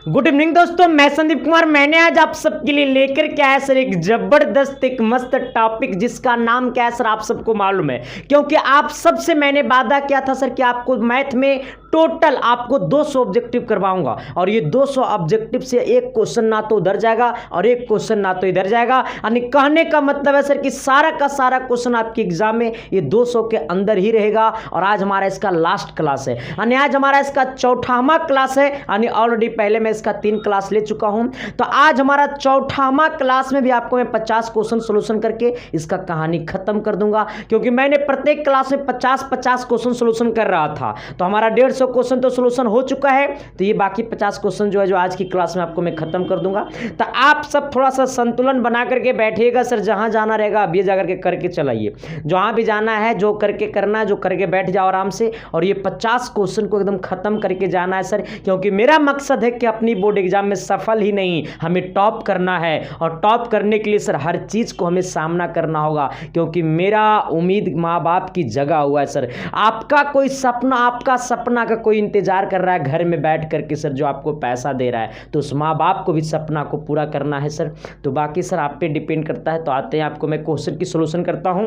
Good evening दोस्तों, मैं संदीप कुमार। मैंने आज आप सबके लिए लेकर के आया सर एक जबरदस्त एक मस्त टॉपिक, जिसका नाम क्या है सर आप सबको मालूम है, क्योंकि आप सबसे मैंने वादा किया था सर कि आपको मैथ में टोटल आपको 200 ऑब्जेक्टिव करवाऊंगा, और ये 200 ऑब्जेक्टिव से एक क्वेश्चन ना तो उधर जाएगा और एक क्वेश्चन ना तो इधर जाएगा। यानी कहने का मतलब है सर कि सारा का सारा क्वेश्चन आपके एग्जाम में ये 200 के अंदर ही रहेगा। और आज हमारा इसका लास्ट क्लास है, यानी आज हमारा इसका चौथावां क्लास है। यानी ऑलरेडी पहले मैं इसका 3 क्लास ले चुका हूं, तो आज हमारा चौथावां क्लास में भी आपको मैं 50 क्वेश्चन सोल्यूशन करके इसका कहानी खत्म कर दूंगा। क्योंकि मैंने प्रत्येक क्लास में 50-50 क्वेश्चन सोल्यूशन कर रहा था, तो हमारा 150 क्वेश्चन तो सोल्यूशन हो चुका है। तो ये बाकी 50 क्वेश्चन जो है जो आज की क्लास में आपको मैं खत्म कर दूंगा। तो आप सब थोड़ा सा संतुलन बना करके बैठिएगा सर, जहां जाना रहेगा अब ये जाकर के करके चलाइए, जहां भी जाना है जो करके करना है, जो करके बैठ जाओ आराम से, और ये 50 क्वेश्चन को एकदम खत्म करके जाना है सर। क्योंकि मेरा मकसद है कि अपनी बोर्ड एग्जाम में सफल ही नहीं, हमें टॉप करना है, और टॉप करने के लिए सर हर चीज को हमें सामना करना होगा। क्योंकि मेरा उम्मीद माँ बाप की जगह हुआ है सर। आपका कोई सपना, आपका सपना का कोई इंतजार कर रहा है घर में बैठ करके सर, जो आपको पैसा दे रहा है, तो उस माँ बाप को भी सपना को पूरा करना है सर। तो बाकी सर आप पे डिपेंड करता है। तो आते हैं, आपको मैं क्वेश्चन की सोल्यूशन करता हूं,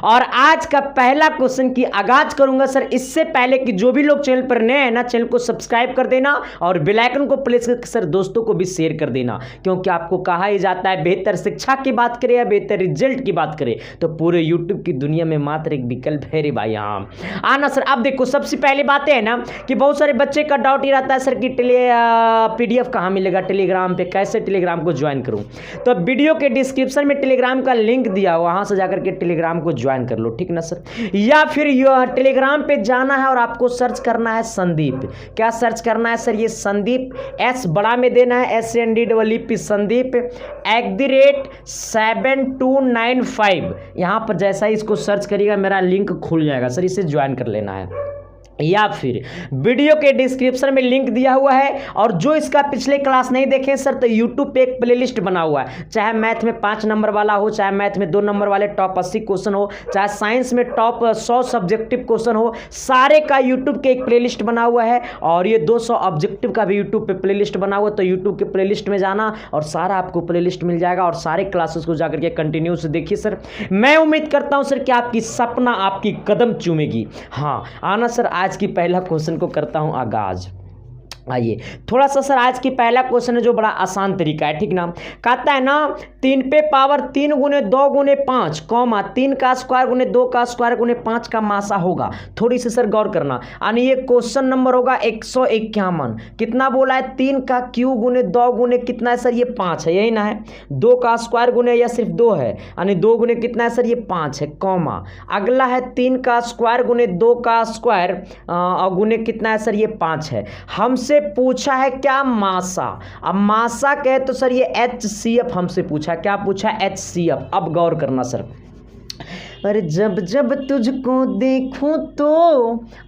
और आज का पहला क्वेश्चन की आगाज करूंगा सर। इससे पहले कि जो भी लोग चैनल पर नए हैं ना, चैनल को सब्सक्राइब कर देना और बेल आइकन को प्रेस करके सर दोस्तों को भी शेयर कर देना। क्योंकि आपको कहा ही जाता है बेहतर शिक्षा की बात करें या बेहतर रिजल्ट की बात करें, तो पूरे यूट्यूब की दुनिया में मात्र एक विकल्प है रे भाई, हाँ आना सर। अब देखो, सबसे पहली बात है ना कि बहुत सारे बच्चे का डाउट ही रहता है सर कि PDF कहाँ मिलेगा, टेलीग्राम पे कैसे टेलीग्राम को ज्वाइन करूँ। तो वीडियो के डिस्क्रिप्शन में टेलीग्राम का लिंक दिया, वहां से जाकर के टेलीग्राम को ज्वाइन कर लो, ठीक ना सर। या फिर टेलीग्राम पे जाना है और आपको सर्च करना है संदीप। क्या सर्च करना है सर? ये संदीप, S बड़ा में देना है, SNDEEP संदीप @7295। यहां पर जैसा ही इसको सर्च करिएगा मेरा लिंक खुल जाएगा सर, इसे ज्वाइन कर लेना है। या फिर वीडियो के डिस्क्रिप्शन में लिंक दिया हुआ है, और जो इसका पिछले क्लास नहीं देखे सर, तो यूट्यूब पे एक प्लेलिस्ट बना हुआ है, चाहे मैथ में 5 नंबर वाला हो, चाहे मैथ में 2 नंबर वाले टॉप 80 क्वेश्चन हो, चाहे साइंस में टॉप 100 सब्जेक्टिव क्वेश्चन हो, सारे का यूट्यूब के एक प्लेलिस्ट बना हुआ है। और ये 200 ऑब्जेक्टिव का भी यूट्यूब पे प्लेलिस्ट बना हुआ है। तो यूट्यूब के प्लेलिस्ट में जाना और सारा आपको प्लेलिस्ट मिल जाएगा, और सारे क्लासेस को जाकर के कंटिन्यू से देखिए सर। मैं उम्मीद करता हूं सर कि आपकी सपना आपकी कदम चूमेगी। हाँ आना सर, आज की पहला क्वेश्चन को करता हूं आगाज। आइए थोड़ा सा सर, आज की पहला क्वेश्चन है जो बड़ा आसान तरीका है, ठीक ना। कहता है ना 3 पे पावर 3 गुने 2 गुने 5 कॉमा 3 का स्क्वायर गुने 2 का स्क्वायर गुने 5 का मासा होगा। थोड़ी सी सर गौर करना, यानी ये क्वेश्चन नंबर होगा 151। कितना बोला है? 3 का क्यू गुने 2 गुने कितना है सर? ये 5 है, यही ना है। 2 का स्क्वायर गुने या सिर्फ 2 है, यानी 2 गुने कितना है सर? ये 5 है, कॉमा अगला है 3 का स्क्वायर गुने 2 का स्क्वायर और गुने कितना है सर? ये 5 है। हमसे पूछा है क्या? मासा। अब मासा कहे तो सर ये HCF हमसे पूछा। क्या पूछा? HCF। अब गौर करना सर, अरे जब जब तुझको देखूं तो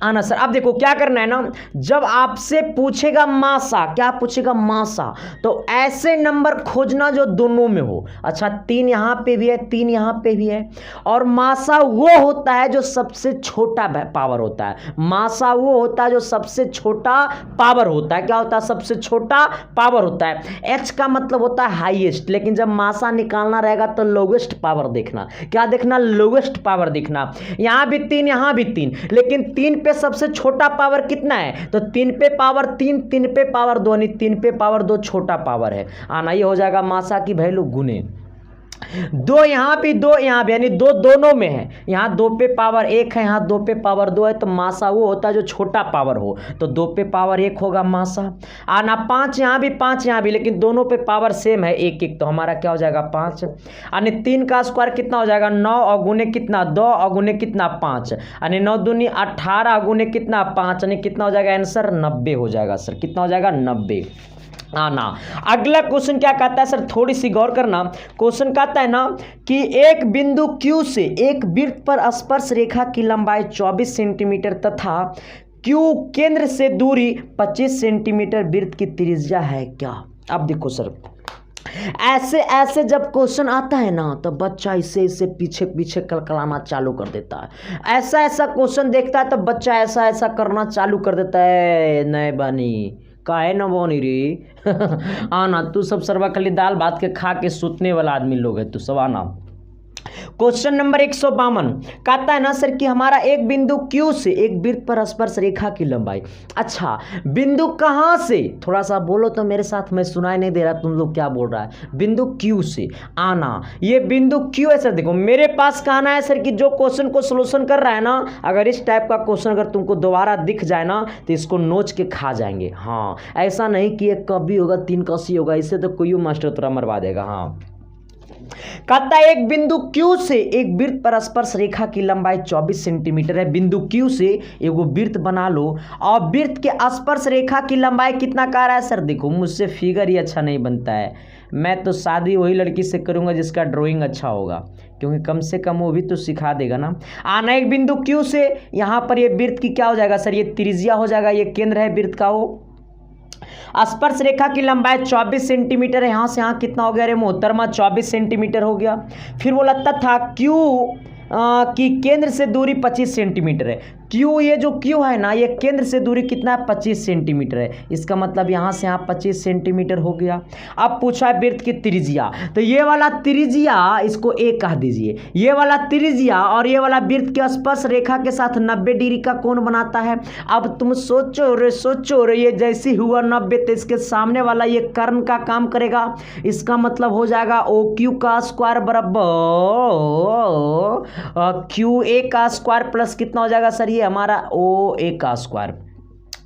आना सर। अब देखो क्या करना है ना, जब आपसे पूछेगा मासा, क्या पूछेगा? मासा, तो ऐसे नंबर खोजना जो दोनों में हो। अच्छा 3 यहां पे भी है, 3 यहां पे भी है, और मासा वो होता है जो सबसे छोटा पावर होता है। मासा वो होता है जो सबसे छोटा पावर होता है। क्या होता है? सबसे छोटा पावर होता है। H का मतलब होता है हाईएस्ट, लेकिन जब मासा निकालना रहेगा तो लोवेस्ट पावर देखना। क्या देखना? लोवेस्ट पावर दिखना। यहां भी 3, यहां भी 3, लेकिन 3 पे सबसे छोटा पावर कितना है? तो 3 पे पावर 3, 3 पे पावर 2, नहीं 3 पे पावर 2 छोटा पावर है। आना ये हो जाएगा मासा की वैल्यू गुने 2, यहां भी 2, यहां भी, यानी 2 दोनों में है। यहां 2 पे पावर 1 है, यहां 2 पे पावर 2 है, तो मासा वो होता है जो छोटा पावर हो। तो 2 पे पावर 1 होगा मासा। आना 5 यहां भी, 5 यहां भी, लेकिन दोनों पे पावर सेम है 1 1, तो हमारा क्या हो जाएगा? 5। यानी 3 का स्क्वायर कितना हो जाएगा? 9 और गुने कितना? 2 और गुने कितना? 5, यानी 9 दूनी 18 गुने कितना? 5, यानी कितना हो जाएगा? आंसर 90 हो जाएगा सर। कितना हो जाएगा? 90। आना अगला क्वेश्चन क्या कहता है सर? थोड़ी सी गौर करना। क्वेश्चन कहता है ना कि एक बिंदु Q से एक वृत्त पर स्पर्श रेखा की लंबाई 24 सेंटीमीटर तथा Q केंद्र से दूरी 25 सेंटीमीटर वृत्त की त्रिज्या है क्या? अब देखो सर, ऐसे ऐसे जब क्वेश्चन आता है ना, तो बच्चा इसे इसे पीछे पीछे कलकलाना चालू कर देता है। ऐसा ऐसा क्वेश्चन देखता है तो बच्चा ऐसा ऐसा करना चालू कर देता है, नहीं बनी काहे न बोनी रे आना तू सब सरवा खाली दाल भात के खा के सुतने वाला आदमी लोग है तू सब आना। क्वेश्चन नंबर 152 कहता है ना सर कि हमारा एक बिंदु Q से एक वृत्त पर स्पर्श रेखा की लंबाई। अच्छा बिंदु कहां से, थोड़ा सा बोलो तो मेरे साथ, मैं सुनाई नहीं दे रहा तुम लोग क्या बोल रहा है। बिंदु Q से आना, ये बिंदु Q है सर। देखो मेरे पास कहना है सर कि जो क्वेश्चन को सोल्यूशन कर रहा है ना, अगर इस टाइप का क्वेश्चन अगर तुमको दोबारा दिख जाए ना तो इसको नोच के खा जाएंगे। हाँ ऐसा नहीं कि ये कभी होगा 3 का 80 होगा, इससे तो कोई मास्टर तुरा मरवा देगा। हाँ कहता है एक बिंदु Q से एक वृत्त पर स्पर्श रेखा की लंबाई 24 सेंटीमीटर है। बिंदु Q से एगो वृत्त बना लो और वृत्त के स्पर्श रेखा की लंबाई कितना कह रहा है सर। देखो मुझसे फिगर ही अच्छा नहीं बनता है, मैं तो शादी वही लड़की से करूंगा जिसका ड्राइंग अच्छा होगा, क्योंकि कम से कम वो भी तो सिखा देगा ना। आना एक बिंदु Q से, यहाँ पर ये वृत्त की क्या हो जाएगा सर, ये त्रिज्या हो जाएगा, ये केंद्र है वृत्त का। वो स्पर्श रेखा की लंबाई 24 सेंटीमीटर है। यहाँ से यहाँ कितना हो गया रे मोहतरमा, 24 सेंटीमीटर हो गया। फिर वो लगता था Q की केंद्र से दूरी 25 सेंटीमीटर है। Q, ये जो Q है ना, ये केंद्र से दूरी कितना है, 25 सेंटीमीटर है। इसका मतलब यहाँ से यहाँ 25 सेंटीमीटर हो गया। अब पूछा है वृत्त की त्रिज्या, तो ये वाला त्रिज्या इसको A कह दीजिए। ये वाला त्रिज्या और ये वाला वृत्त के स्पर्श रेखा के साथ 90 डिग्री का कोण बनाता है। अब तुम सोचो रे, ये जैसी हुआ 90 तो इसके सामने वाला ये कर्ण का काम करेगा। इसका मतलब हो जाएगा OQ का स्क्वायर बराबर QA का स्क्वायर प्लस कितना हो जाएगा सर, ये हमारा OA का स्क्वायर।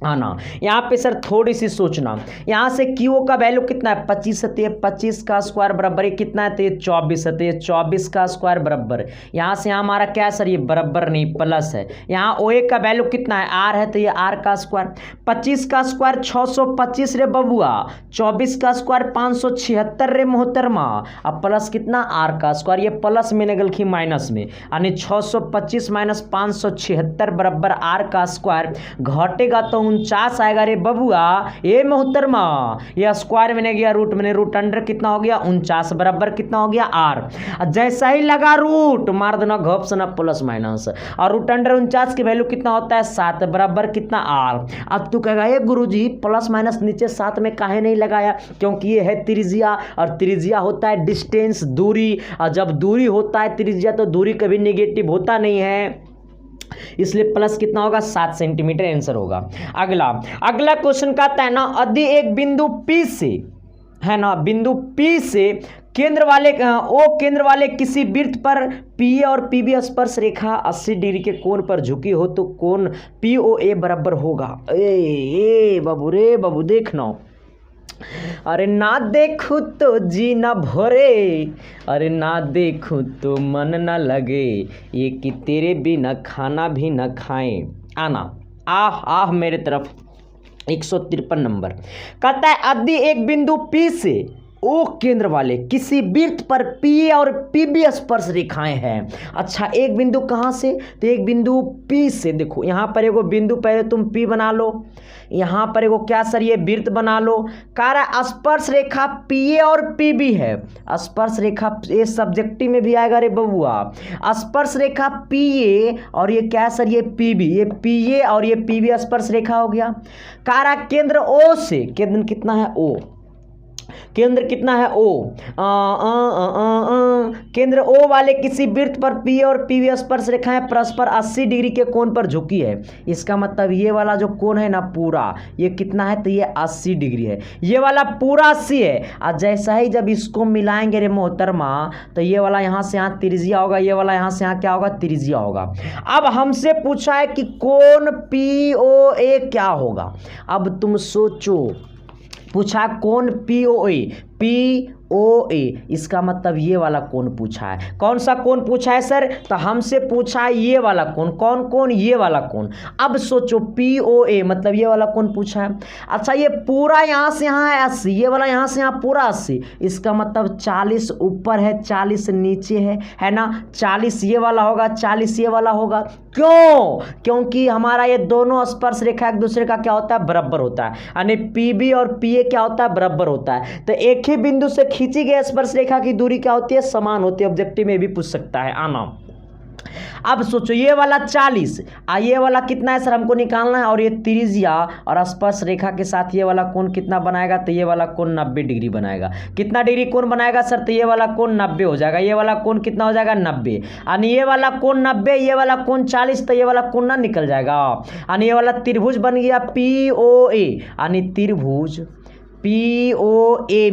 आना यहाँ पे सर थोड़ी सी सोचना, यहाँ से क्यू का वैल्यू कितना है 25 है, तो ये 25 का स्क्वायर बराबर ये कितना है, तो ये 24 है, तो ये 24 का स्क्वायर बराबर। यहाँ से यहाँ हमारा क्या है सर, ये बराबर नहीं प्लस है। यहाँ ओ ए का वैल्यू कितना है आर है, तो ये आर का स्क्वायर। 25 का स्क्वायर 625 रे बबुआ, 24 का स्क्वायर 576 रे मोहतरमा, अब प्लस कितना आर का स्क्वायर, ये प्लस में निकल की माइनस में, यानी 625 माइनस 576 बराबर आर का स्क्वायर। घटेगा तो 49 आएगा रे बबुआ, ये मोहतरमा, ये स्क्वायर में गया रूट में, रूट अंडर कितना हो गया 49 बराबर कितना हो गया आर। जैसा ही लगा रूट मार देना घप से ना प्लस माइनस, और रूट अंडर 49 की वैल्यू कितना होता है 7 बराबर कितना आर। अब तू कहेगा ये गुरुजी प्लस माइनस नीचे 7 में काहे नहीं लगाया, क्योंकि ये है त्रिज्या, और त्रिज्या होता है डिस्टेंस दूरी, और जब दूरी होता है त्रिज्या तो दूरी कभी नेगेटिव होता नहीं है, इसलिए प्लस कितना होगा 7 सेंटीमीटर आंसर होगा। अगला क्वेश्चन कहता है ना, यदि एक बिंदु P से है ना, बिंदु P से केंद्र वाले किसी वृत्त पर PA और PB स्पर्श रेखा 80 डिग्री के कोण पर झुकी हो तो कोण POA बराबर होगा। ए बाबू रे बाबू देखना, अरे ना देखूं तो जी ना भरे, अरे ना देखूं तो मन ना लगे, ये कि तेरे बिना खाना भी ना खाएं। आना आह मेरे तरफ 153 नंबर कहता है, यदि एक बिंदु P से ओ केंद्र वाले किसी वृत्त पर PA और PB स्पर्श रेखाएं हैं। अच्छा एक बिंदु कहाँ से, तो एक बिंदु P से। देखो यहाँ पर एगो बिंदु पहले तुम P बना लो, यहाँ पर एगो क्या सर ये वृत्त बना लो। कह स्पर्श रेखा PA और PB है, स्पर्श रेखा ये सब्जेक्टिव में भी आएगा रे बबुआ। स्पर्श रेखा PA और ये क्या सर ये PB, ये PA और ये PB स्पर्श रेखा हो गया। कह केंद्र O से, केंद्र कितना है O, केंद्र कितना है O, केंद्र O वाले किसी वृत्त पर P और PB स्पर्श रेखाएं परस्पर 80 डिग्री के कोण पर झुकी है। इसका मतलब ये वाला जो कोण है ना पूरा ये कितना है, तो ये 80 डिग्री है, ये वाला पूरा 80 है। और जैसा ही जब इसको मिलाएंगे रे मोहतरमा तो ये वाला यहाँ से यहाँ त्रिज्या होगा, ये वाला यहाँ से यहाँ क्या होगा त्रिज्या होगा। अब हमसे पूछा है कि कोण POA क्या होगा। अब तुम सोचो, पूछा कौन POA, इसका मतलब ये वाला कौन पूछा है। कौन सा कौन पूछा है सर, तो हमसे पूछा है ये वाला कौन, कौन ये वाला कौन। अब सोचो POA मतलब ये वाला कौन पूछा है। अच्छा ये पूरा यहाँ से यहाँ है 80, ये वाला यहाँ से यहाँ पूरा 80, इसका मतलब 40 ऊपर है 40 नीचे है ना। 40 ये वाला होगा 40 ये वाला होगा, क्यों, क्योंकि हमारा ये दोनों स्पर्श रेखा एक दूसरे का क्या होता है बराबर होता है, यानी PB और PA क्या होता है बराबर होता है। तो एक ही बिंदु से खींची गई स्पर्श रेखा की दूरी क्या होती है समान होती है, ऑब्जेक्टिव में भी पूछ सकता है। आना अब सोचो ये वाला 40 ये वाला कितना है सर हमको निकालना है, और ये त्रिज्या और स्पर्श रेखा के साथ ये वाला कोण कितना बनाएगा, तो ये वाला कोण 90 डिग्री बनाएगा। कितना डिग्री कोण बनाएगा सर, तो ये वाला कोण 90 हो जाएगा। ये वाला कोण कितना हो जाएगा 90, यानी ये वाला कोण 90, ये वाला कोण 40, तो ये वाला कोण ना निकल जाएगा। यानी ये वाला त्रिभुज बन गया POA, यानी त्रिभुज POA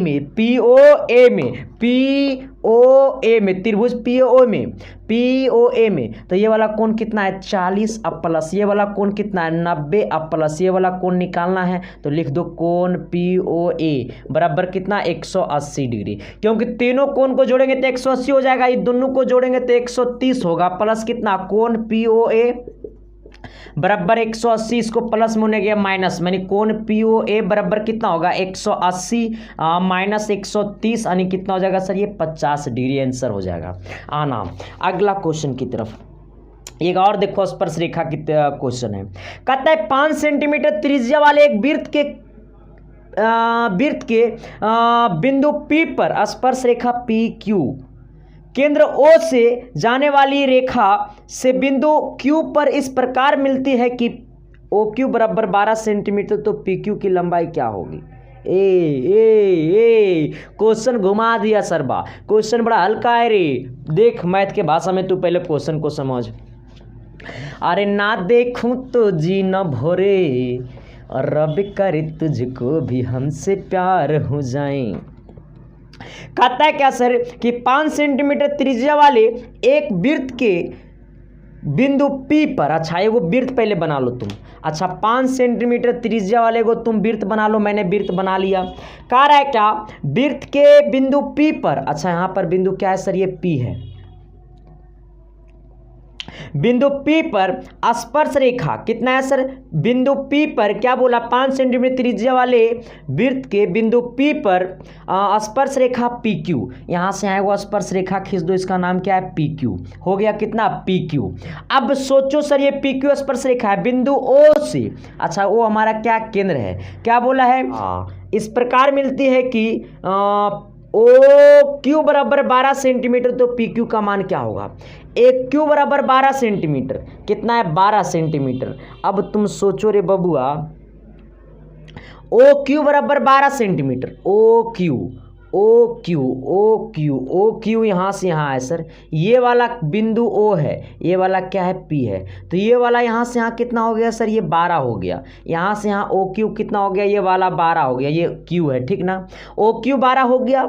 में त्रिभुज POA में तो ये वाला कोण कितना है 40 अब प्लस ये वाला कोण कितना है 90 अब प्लस ये वाला कोण निकालना है, तो लिख दो कोण POA बराबर कितना 180 डिग्री, क्योंकि तीनों कोण को जोड़ेंगे तो 180 हो जाएगा, ये दोनों को जोड़ेंगे तो 130 होगा, प्लस कितना कोण POA बराबर 180, इसको प्लस में होने गया माइनस, यानी कोण POA बराबर कितना होगा 180 माइनस 130, यानी कितना हो जाएगा सर ये 50 डिग्री आंसर हो जाएगा। आना अगला क्वेश्चन की तरफ। एक और देखो स्पर्श रेखा की क्वेश्चन है, कहता है 5 सेंटीमीटर त्रिज्या वाले एक वृत्त के बिंदु P पर स्पर्श रेखा PQ केंद्र O से जाने वाली रेखा से बिंदु Q पर इस प्रकार मिलती है कि OQ बराबर 12 सेंटीमीटर, तो PQ की लंबाई क्या होगी। क्वेश्चन घुमा दिया सरबा, क्वेश्चन बड़ा हल्का है रे। देख मैथ के भाषा में तू पहले क्वेश्चन को समझ। अरे ना देखूं तो जी न भरे, रब करे तुझको भी हमसे प्यार हो जाए। कहता है क्या सर कि 5 सेंटीमीटर त्रिज्या वाले एक वृत्त के बिंदु P पर, अच्छा एगो वृत्त पहले बना लो तुम, अच्छा 5 सेंटीमीटर त्रिज्या वाले को तुम वृत्त बना लो, मैंने वृत्त बना लिया। कह रहा है क्या वृत्त के बिंदु P पर, अच्छा यहाँ पर बिंदु क्या है सर ये P है, बिंदु P पर स्पर्श रेखा कितना है सर, बिंदु P पर क्या बोला 5 सेंटीमीटर त्रिज्या वाले वृत्त के बिंदु P पर स्पर्श रेखा PQ, यहां से आएगा स्पर्श रेखा खींच दो, इसका नाम क्या है PQ, हो गया कितना PQ। अब सोचो सर ये PQ स्पर्श रेखा है बिंदु O से, अच्छा वो हमारा क्या केंद्र है, क्या बोला है इस प्रकार मिलती है कि OQ बराबर 12 सेंटीमीटर, तो PQ का मान क्या होगा, एक क्यू बराबर 12 सेंटीमीटर, कितना है 12 सेंटीमीटर। अब तुम सोचो रे बबुआ OQ बराबर 12 सेंटीमीटर, OQ यहाँ से यहाँ है सर, ये वाला बिंदु O है, ये वाला क्या है P है, तो ये वाला यहाँ से यहाँ कितना हो गया सर ये 12 हो गया, यहाँ से यहाँ OQ कितना हो गया ये वाला 12 हो गया, ये Q है ठीक ना, OQ 12 हो गया।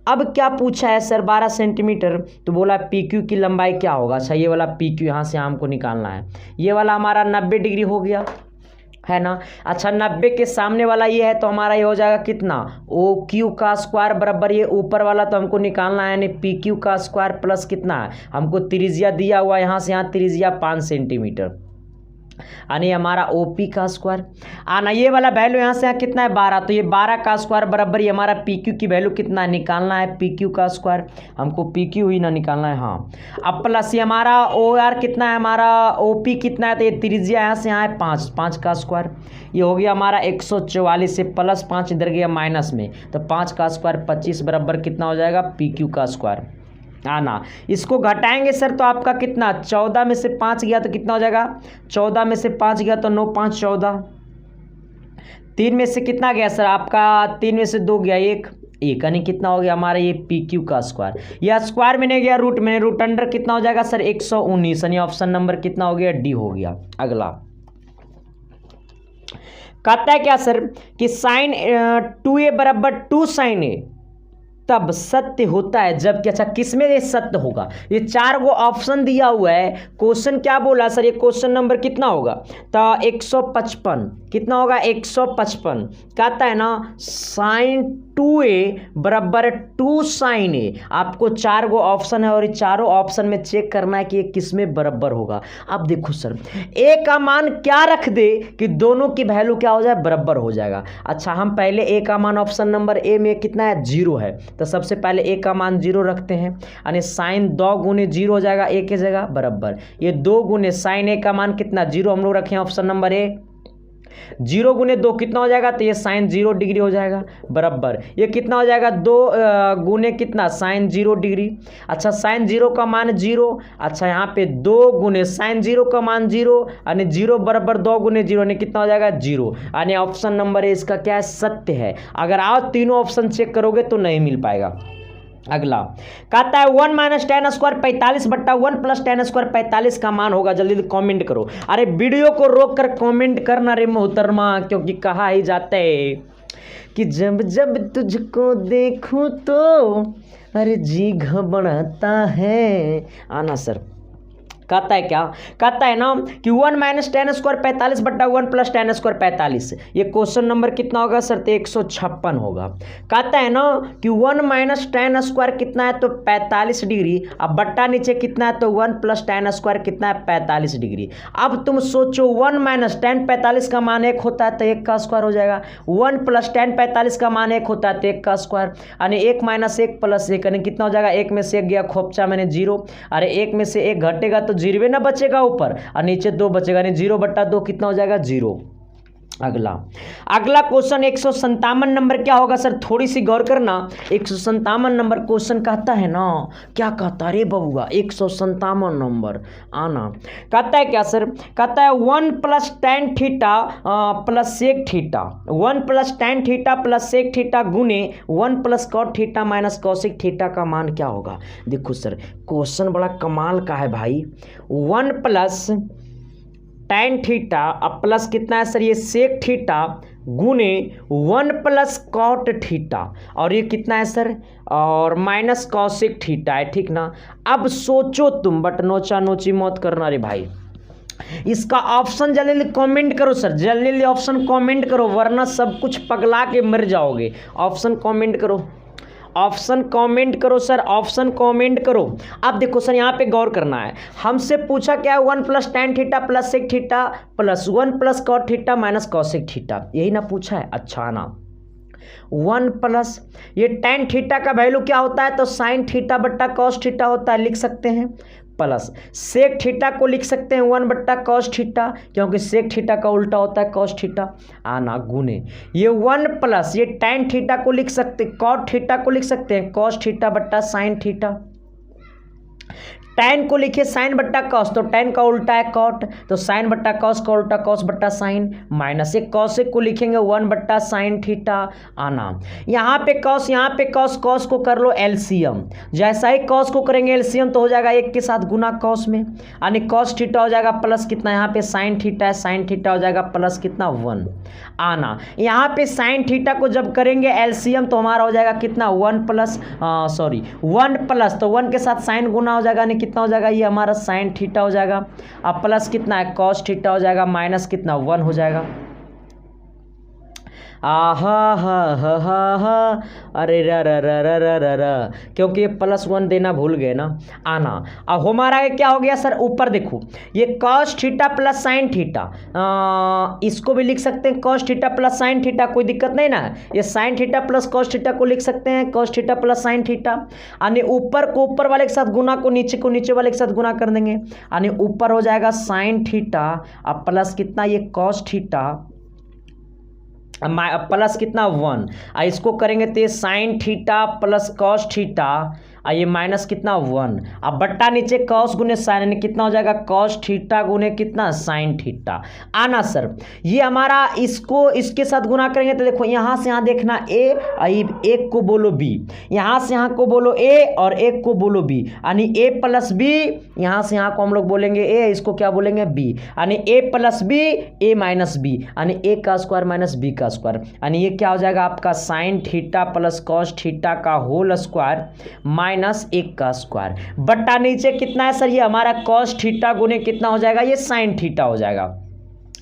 अब क्या पूछा है सर 12 सेंटीमीटर, तो बोला PQ की लंबाई क्या होगा, अच्छा ये वाला PQ यहाँ से हमको निकालना है, ये वाला हमारा 90 डिग्री हो गया है ना। अच्छा 90 के सामने वाला ये है, तो हमारा ये हो जाएगा कितना OQ का स्क्वायर बराबर ये ऊपर वाला तो हमको निकालना है, यानी PQ का स्क्वायर प्लस कितना है हमको त्रिज्या दिया हुआ यहाँ से यहाँ त्रिज्या 5 सेंटीमीटर, यानी हमारा OP का स्क्वायर आना, ये वाला वैल्यू यहाँ से यहाँ कितना है 12, तो ये 12 का स्क्वायर बराबर ये हमारा PQ की वैल्यू कितना है निकालना है PQ का स्क्वायर, हमको PQ ही ना निकालना है हाँ। अब प्लस ये हमारा OR कितना है हमारा OP कितना है, तो ये त्रिज्या यहाँ से यहाँ है 5 का स्क्वायर, ये हो गया हमारा 144 से प्लस 5 इधर गया माइनस में, तो 5 का स्क्वायर 25 बराबर कितना हो जाएगा PQ का स्क्वायर आना। इसको घटाएंगे सर तो आपका कितना 14 में से 5 गया तो कितना हो जाएगा 14 में से 5 गया तो 9 5 14, 3 में से कितना गया सर आपका 3 में से 2 गया 1 यानी कितना हो गया हमारा ये PQ का स्क्वायर, या स्क्वायर में नहीं गया रूट में, रूट अंडर कितना हो जाएगा सर 119, यानी ऑप्शन नंबर कितना हो गया D हो गया। अगला कहता है क्या सर कि साइन 2A बराबर 2 साइन A तब सत्य होता है जबकि, अच्छा किसमें ये सत्य होगा, ये 4 गो ऑप्शन दिया हुआ है, क्वेश्चन क्या बोला सर ये क्वेश्चन नंबर कितना होगा, तो 155 कितना होगा 155, कहता है ना साइन 2A बराबर 2 साइन A, आपको 4 गो ऑप्शन है और ये चारों ऑप्शन में चेक करना है कि ये किसमें बराबर होगा। अब देखो सर A का मान क्या रख दे कि दोनों की वैल्यू क्या हो जाए बराबर हो जाएगा। अच्छा हम पहले A का मान ऑप्शन नंबर A में कितना है 0 है, तो सबसे पहले A का मान 0 रखते हैं, यानी साइन 2 गुने 0 हो जाएगा A की जगह बराबर, ये 2 गुने साइन A का मान कितना 0 हम लोग रखे हैं ऑप्शन नंबर A, जीरो गुने 2 कितना हो जाएगा, तो ये साइन 0 डिग्री हो जाएगा बराबर। ये कितना हो जाएगा, 2 गुने कितना, साइन 0 डिग्री। अच्छा साइन 0 का मान 0। अच्छा यहाँ पे 2 गुने साइन 0 का मान 0 यानी 0 बराबर 2 गुने 0 यानी कितना हो जाएगा 0। यानी ऑप्शन नंबर ए इसका क्या है, सत्य है। अगर आप तीनों ऑप्शन चेक करोगे तो नहीं मिल पाएगा। अगला कहता है 1 माइनस टेन स्क्वायर 45 बट्टा 1 प्लस टेन स्क्वायर 45 का मान होगा। जल्दी कमेंट करो। अरे वीडियो को रोक कर कमेंट करना रे मोहतरमा, क्योंकि कहा ही जाता है कि जब जब तुझको देखूं तो अरे जी घबराता है। आना सर कहता है क्या, कहता है ना कि 1 माइनस टेन स्क्वायर 45 बट्टा 1 प्लस टेन स्क्वायर 45। ये क्वेश्चन नंबर कितना होगा सर, तो 156 होगा। कहता है ना कि 1 माइनस टेन स्क्वायर कितना है, तो 45 डिग्री। अब बट्टा नीचे कितना है, तो 1 प्लस टेन स्क्वायर कितना है, 45 डिग्री। अब तुम सोचो 1 माइनस टेन 45 का मान 1 होता है तो 1 का स्क्वायर हो जाएगा। 1 प्लस टेन 45 का मान 1 होता है तो 1 का स्क्वायर, यानी 1 माइनस 1 प्लस 1 यानी कितना हो जाएगा, 1 में से 1 गया खोपचा मैंने 0। अरे 1 में से 1 घटेगा तो 0 ना बचेगा ऊपर और नीचे 2 बचेगा, यानी 0 बट्टा 2 कितना हो जाएगा 0। अगला क्वेश्चन 157 नंबर क्या होगा सर, थोड़ी सी गौर करना। 157 नंबर क्वेश्चन कहता है ना, क्या कहता रे बबुआ, 157 नंबर आना। कहता है क्या सर, कहता है 1 plus tan theta plus sec theta, 1 plus tan theta plus sec theta गुने 1 plus cot theta minus cosec theta का मान क्या होगा। देखो सर क्वेश्चन बड़ा कमाल का है भाई। 1 प्लस टेन थीटा अब प्लस कितना है सर, ये सेक थीटा गुने 1 प्लस कॉट थीटा और ये कितना है सर, और माइनस कॉसिक थीटा है, ठीक ना। अब सोचो तुम, बट नोचा नोची मत करना रे भाई। इसका ऑप्शन जल्दी कमेंट करो सर, जल्दी ऑप्शन कमेंट करो वरना सब कुछ पगला के मर जाओगे। ऑप्शन कमेंट करो, ऑप्शन कमेंट करो सर, ऑप्शन कमेंट करो। अब देखो सर यहाँ पे गौर करना है, हमसे पूछा क्या है, 1 plus tan theta plus sec theta plus 1 plus cot theta minus cosec theta, यही ना पूछा है। अच्छा ना 1 प्लस ये टेन थीटा का वैल्यू क्या होता है, तो साइन थीटा बट्टा कॉस थीटा होता है, लिख सकते हैं। प्लस सेक थीटा को लिख सकते हैं 1 बट्टा कॉस थीटा, क्योंकि सेक थीटा का उल्टा होता है कॉस थीटा। आना गुने ये 1 प्लस ये टेन थीटा को लिख सकते, कॉट थीटा को लिख सकते हैं कॉस थीटा बट्टा साइन थीटा। टेन को लिखिए साइन बट्टा कॉस, तो टेन का उल्टा है कॉट, तो साइन बट्टा कॉस का उल्टा कॉस बट्टा साइन, माइनस एक कॉसिक को लिखेंगे 1 बट्टा साइन थीटा। आना यहाँ पे कॉस, कॉस को कर लो एलसीएम, जैसा ही कॉस को करेंगे एलसीएम तो हो जाएगा 1 के साथ गुना कॉस में, यानी कॉस थीटा हो जाएगा प्लस कितना, यहाँ पे साइन थीटा है, साइन थीटा हो जाएगा प्लस कितना 1। आना यहाँ पे साइन थीटा को जब करेंगे एलसीएम तो हमारा हो जाएगा कितना 1 प्लस 1 प्लस, तो 1 के साथ साइन गुना हो जाएगा, यानी कितना हो जाएगा, ये हमारा साइन थीटा हो जाएगा। अब प्लस कितना है कॉस थीटा हो जाएगा, माइनस कितना 1 हो जाएगा। हा अरे र, क्योंकि ये +1 देना भूल गए ना। आना अब हमारा क्या हो गया सर, ऊपर देखो ये cos theta plus sine theta, इसको भी लिख सकते हैं cos theta plus sine theta, कोई दिक्कत नहीं ना। ये sine theta plus cos theta को लिख सकते हैं cos theta plus sine theta, यानी ऊपर को ऊपर वाले के साथ गुना को नीचे वाले के साथ गुना कर देंगे, यानी ऊपर हो जाएगा साइन थीटा अब प्लस कितना ये कॉस थीटा प्लस कितना 1, इसको करेंगे तो ये sine theta plus cos theta, ये माइनस कितना 1, अब बट्टा नीचे कॉस गुने साइन, यानी कितना हो जाएगा कॉस थीटा गुने कितना साइन थीटा। आना सर ये हमारा इसको इसके साथ गुना करेंगे तो देखो यहाँ से यहाँ देखना ए, एक को बोलो बी, यहाँ से यहाँ को बोलो ए और एक को बोलो बी, यानी ए प्लस बी, यहाँ से यहाँ को हम लोग बोलेंगे ए, इसको क्या बोलेंगे बी, यानी ए प्लस बी ए माइनस बी, यानी ए का स्क्वायर माइनस बी का स्क्वायर, यानी ये क्या हो जाएगा आपका sine theta plus cos theta का होल स्क्वायर माइनस 1 का स्क्वायर, बट्टा नीचे कितना है सर, ये हमारा कॉस थीटा गुने कितना हो जाएगा, ये साइन थीटा हो जाएगा।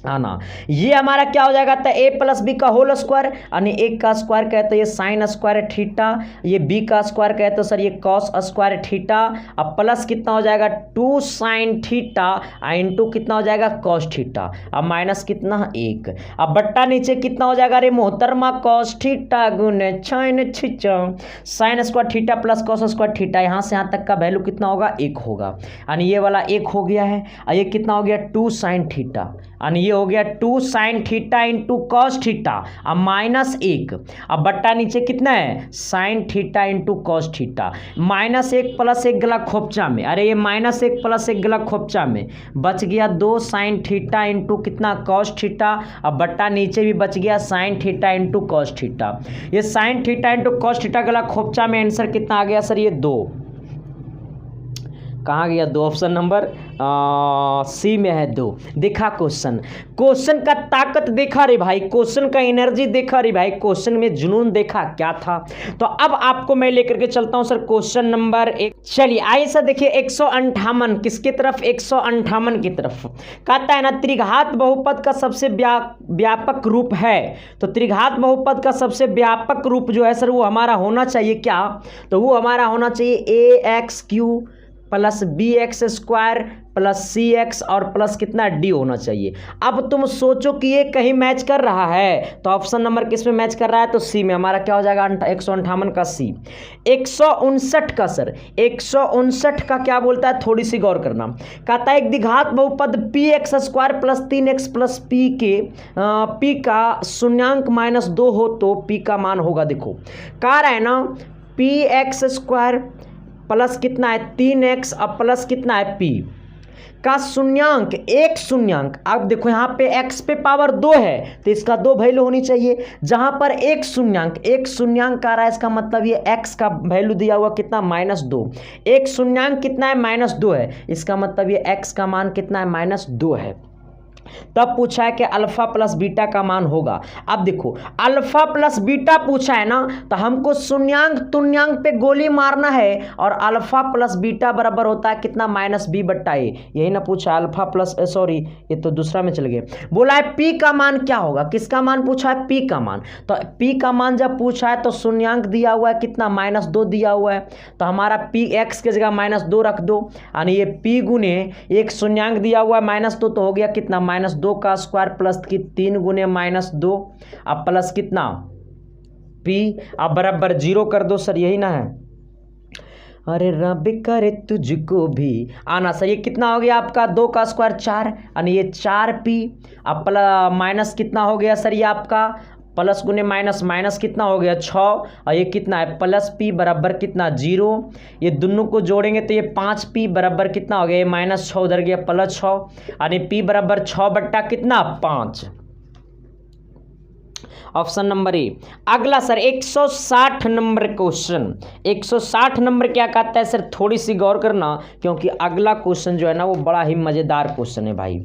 आना ये हमारा क्या हो जाएगा, तो ए प्लस बी का होल स्क्वायर, यानी 1 का स्क्वायर कहे तो ये साइन स्क्वायर थीटा, ये बी का स्क्वायर कहे तो सर ये कॉस स्क्वायर थीटा, अब प्लस कितना हो जाएगा 2 साइन थीटा इंटू कितना हो जाएगा कॉस थीटा, अब माइनस कितना 1, अब बट्टा नीचे कितना हो जाएगा रे मोहतरमा कॉस थीटा गुने sine theta, sine square theta plus cos square theta, यहाँ से यहाँ तक का वैल्यू कितना होगा 1 होगा, यानी ये वाला 1 हो गया है, और ये कितना हो गया 2 साइन थीटा, यानी ये हो गया 2 sine theta into cos theta, अब -1, अब बट्टा नीचे कितना है sign theta into cos theta, -1 + 1 गला खोपचा में, अरे ये -1 + 1 गला खोपचा में, बच गया 2 साइन थीटा इंटू कितना कॉस थीटा, अब बट्टा नीचे भी बच गया sine theta into cos theta. ये sine theta into cos theta गला खोपचा में आंसर कितना आ गया सर, ये 2, कहाँ गया 2, ऑप्शन नंबर सी में है 2। देखा क्वेश्चन का ताकत देखा रे भाई, क्वेश्चन का एनर्जी देखा रे भाई, क्वेश्चन में जुनून देखा क्या था। तो अब आपको मैं लेकर के चलता हूं सर क्वेश्चन नंबर 1। चलिए आइए सर देखिए 158 किसकी तरफ, 158 की तरफ कहता है ना त्रिघात बहुपद का सबसे व्यापक रूप है। तो त्रिघात बहुपद का सबसे व्यापक रूप जो है सर वो हमारा होना चाहिए क्या, तो वो हमारा होना चाहिए AX³ + BX² + CX और प्लस कितना D होना चाहिए। अब तुम सोचो कि ये कहीं मैच कर रहा है, तो ऑप्शन नंबर किस में मैच कर रहा है, तो सी में। हमारा क्या हो जाएगा 158 का सी। 159 का सर, 159 का क्या बोलता है, थोड़ी सी गौर करना। कहता है एक द्विघात बहुपद px² + 3x + p के p का शून्यांक -2 हो तो p का मान होगा, देखो कह रहा है ना px² प्लस कितना है 3x और प्लस कितना है p का शून्यांक, एक शून्यांक। अब देखो यहाँ पे x पे पावर 2 है तो इसका 2 वैल्यू होनी चाहिए। जहां पर एक शून्यांक आ रहा है, इसका मतलब ये x का वैल्यू दिया हुआ कितना -2, एक शून्यांक कितना है -2 है, इसका मतलब ये x का मान कितना है -2 है। तब पूछा है कि अल्फा प्लस बीटा का मान होगा। अब देखो अल्फा प्लस बीटा पूछा है ना, तो हमको शून्यांक तुल्यांक पे गोली मारना है, और अल्फा प्लस बीटा बराबर होता है कितना -b/a, यही ना पूछा अल्फा प्लस, सॉरी ये तो दूसरा में चल गए। बोला है p का मान क्या होगा, किसका मान पूछा है, p का मान। तो p का मान जब पूछा है तो शून्यांक दिया हुआ है कितना -2 दिया हुआ है, तो हमारा p x के जगह -2 रख दो, यानी ये p गुने एक शून्यांक दिया हुआ है -2, तो हो गया कितना -2 का स्क्वायर प्लस की 3 गुने -2, अब प्लस कितना p, अब बराबर 0 कर दो सर, यही ना है। अरे रब करे तुझको भी आना सर, ये कितना हो गया आपका 2 का स्क्वायर 4, यानी ये 4p, अब माइनस कितना हो गया सर, ये आपका प्लस गुने माइनस, माइनस कितना हो गया 6, और ये कितना है प्लस p बराबर कितना 0, ये दोनों को जोड़ेंगे तो ये 5p बराबर कितना हो गया, ये -6 उधर गया +6, यानी p बराबर 6 बट्टा कितना 5, ऑप्शन नंबर ए। अगला सर 160 नंबर क्वेश्चन, 160 नंबर क्या कहता है सर, थोड़ी सी गौर करना, क्योंकि अगला क्वेश्चन जो है ना वो बड़ा ही मजेदार क्वेश्चन है भाई।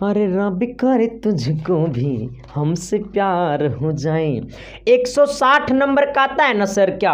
अरे रब करे तुझको भी हमसे प्यार हो जाए। 160 नंबर का आता है ना सर, क्या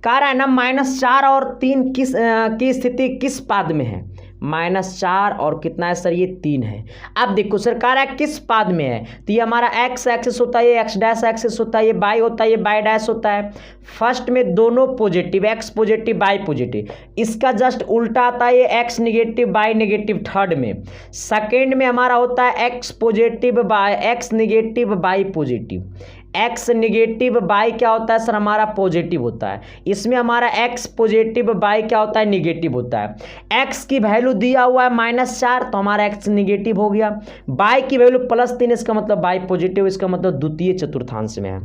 कह रहा है ना -4 और 3 किस की स्थिति किस पाद में है, -4 और कितना है सर, ये 3 है। अब देखो सर कह रहा है किस पाद में है, तो ये हमारा x एक्सिस होता है, ये x' एक्सिस होता है, ये y होता है, ये y डैश होता है। फर्स्ट में दोनों positive, x positive y positive, इसका जस्ट उल्टा आता है, ये x negative y negative third में। सेकेंड में हमारा होता है x positive y, x negative y positive. x negative y क्या होता है सर, हमारा पॉजिटिव होता है। इसमें हमारा x पॉजिटिव y क्या होता है, निगेटिव होता है। x की वैल्यू दिया हुआ है -4, तो हमारा x निगेटिव हो गया। y की वैल्यू +3, इसका मतलब y पॉजिटिव, इसका मतलब द्वितीय चतुर्थांश में है।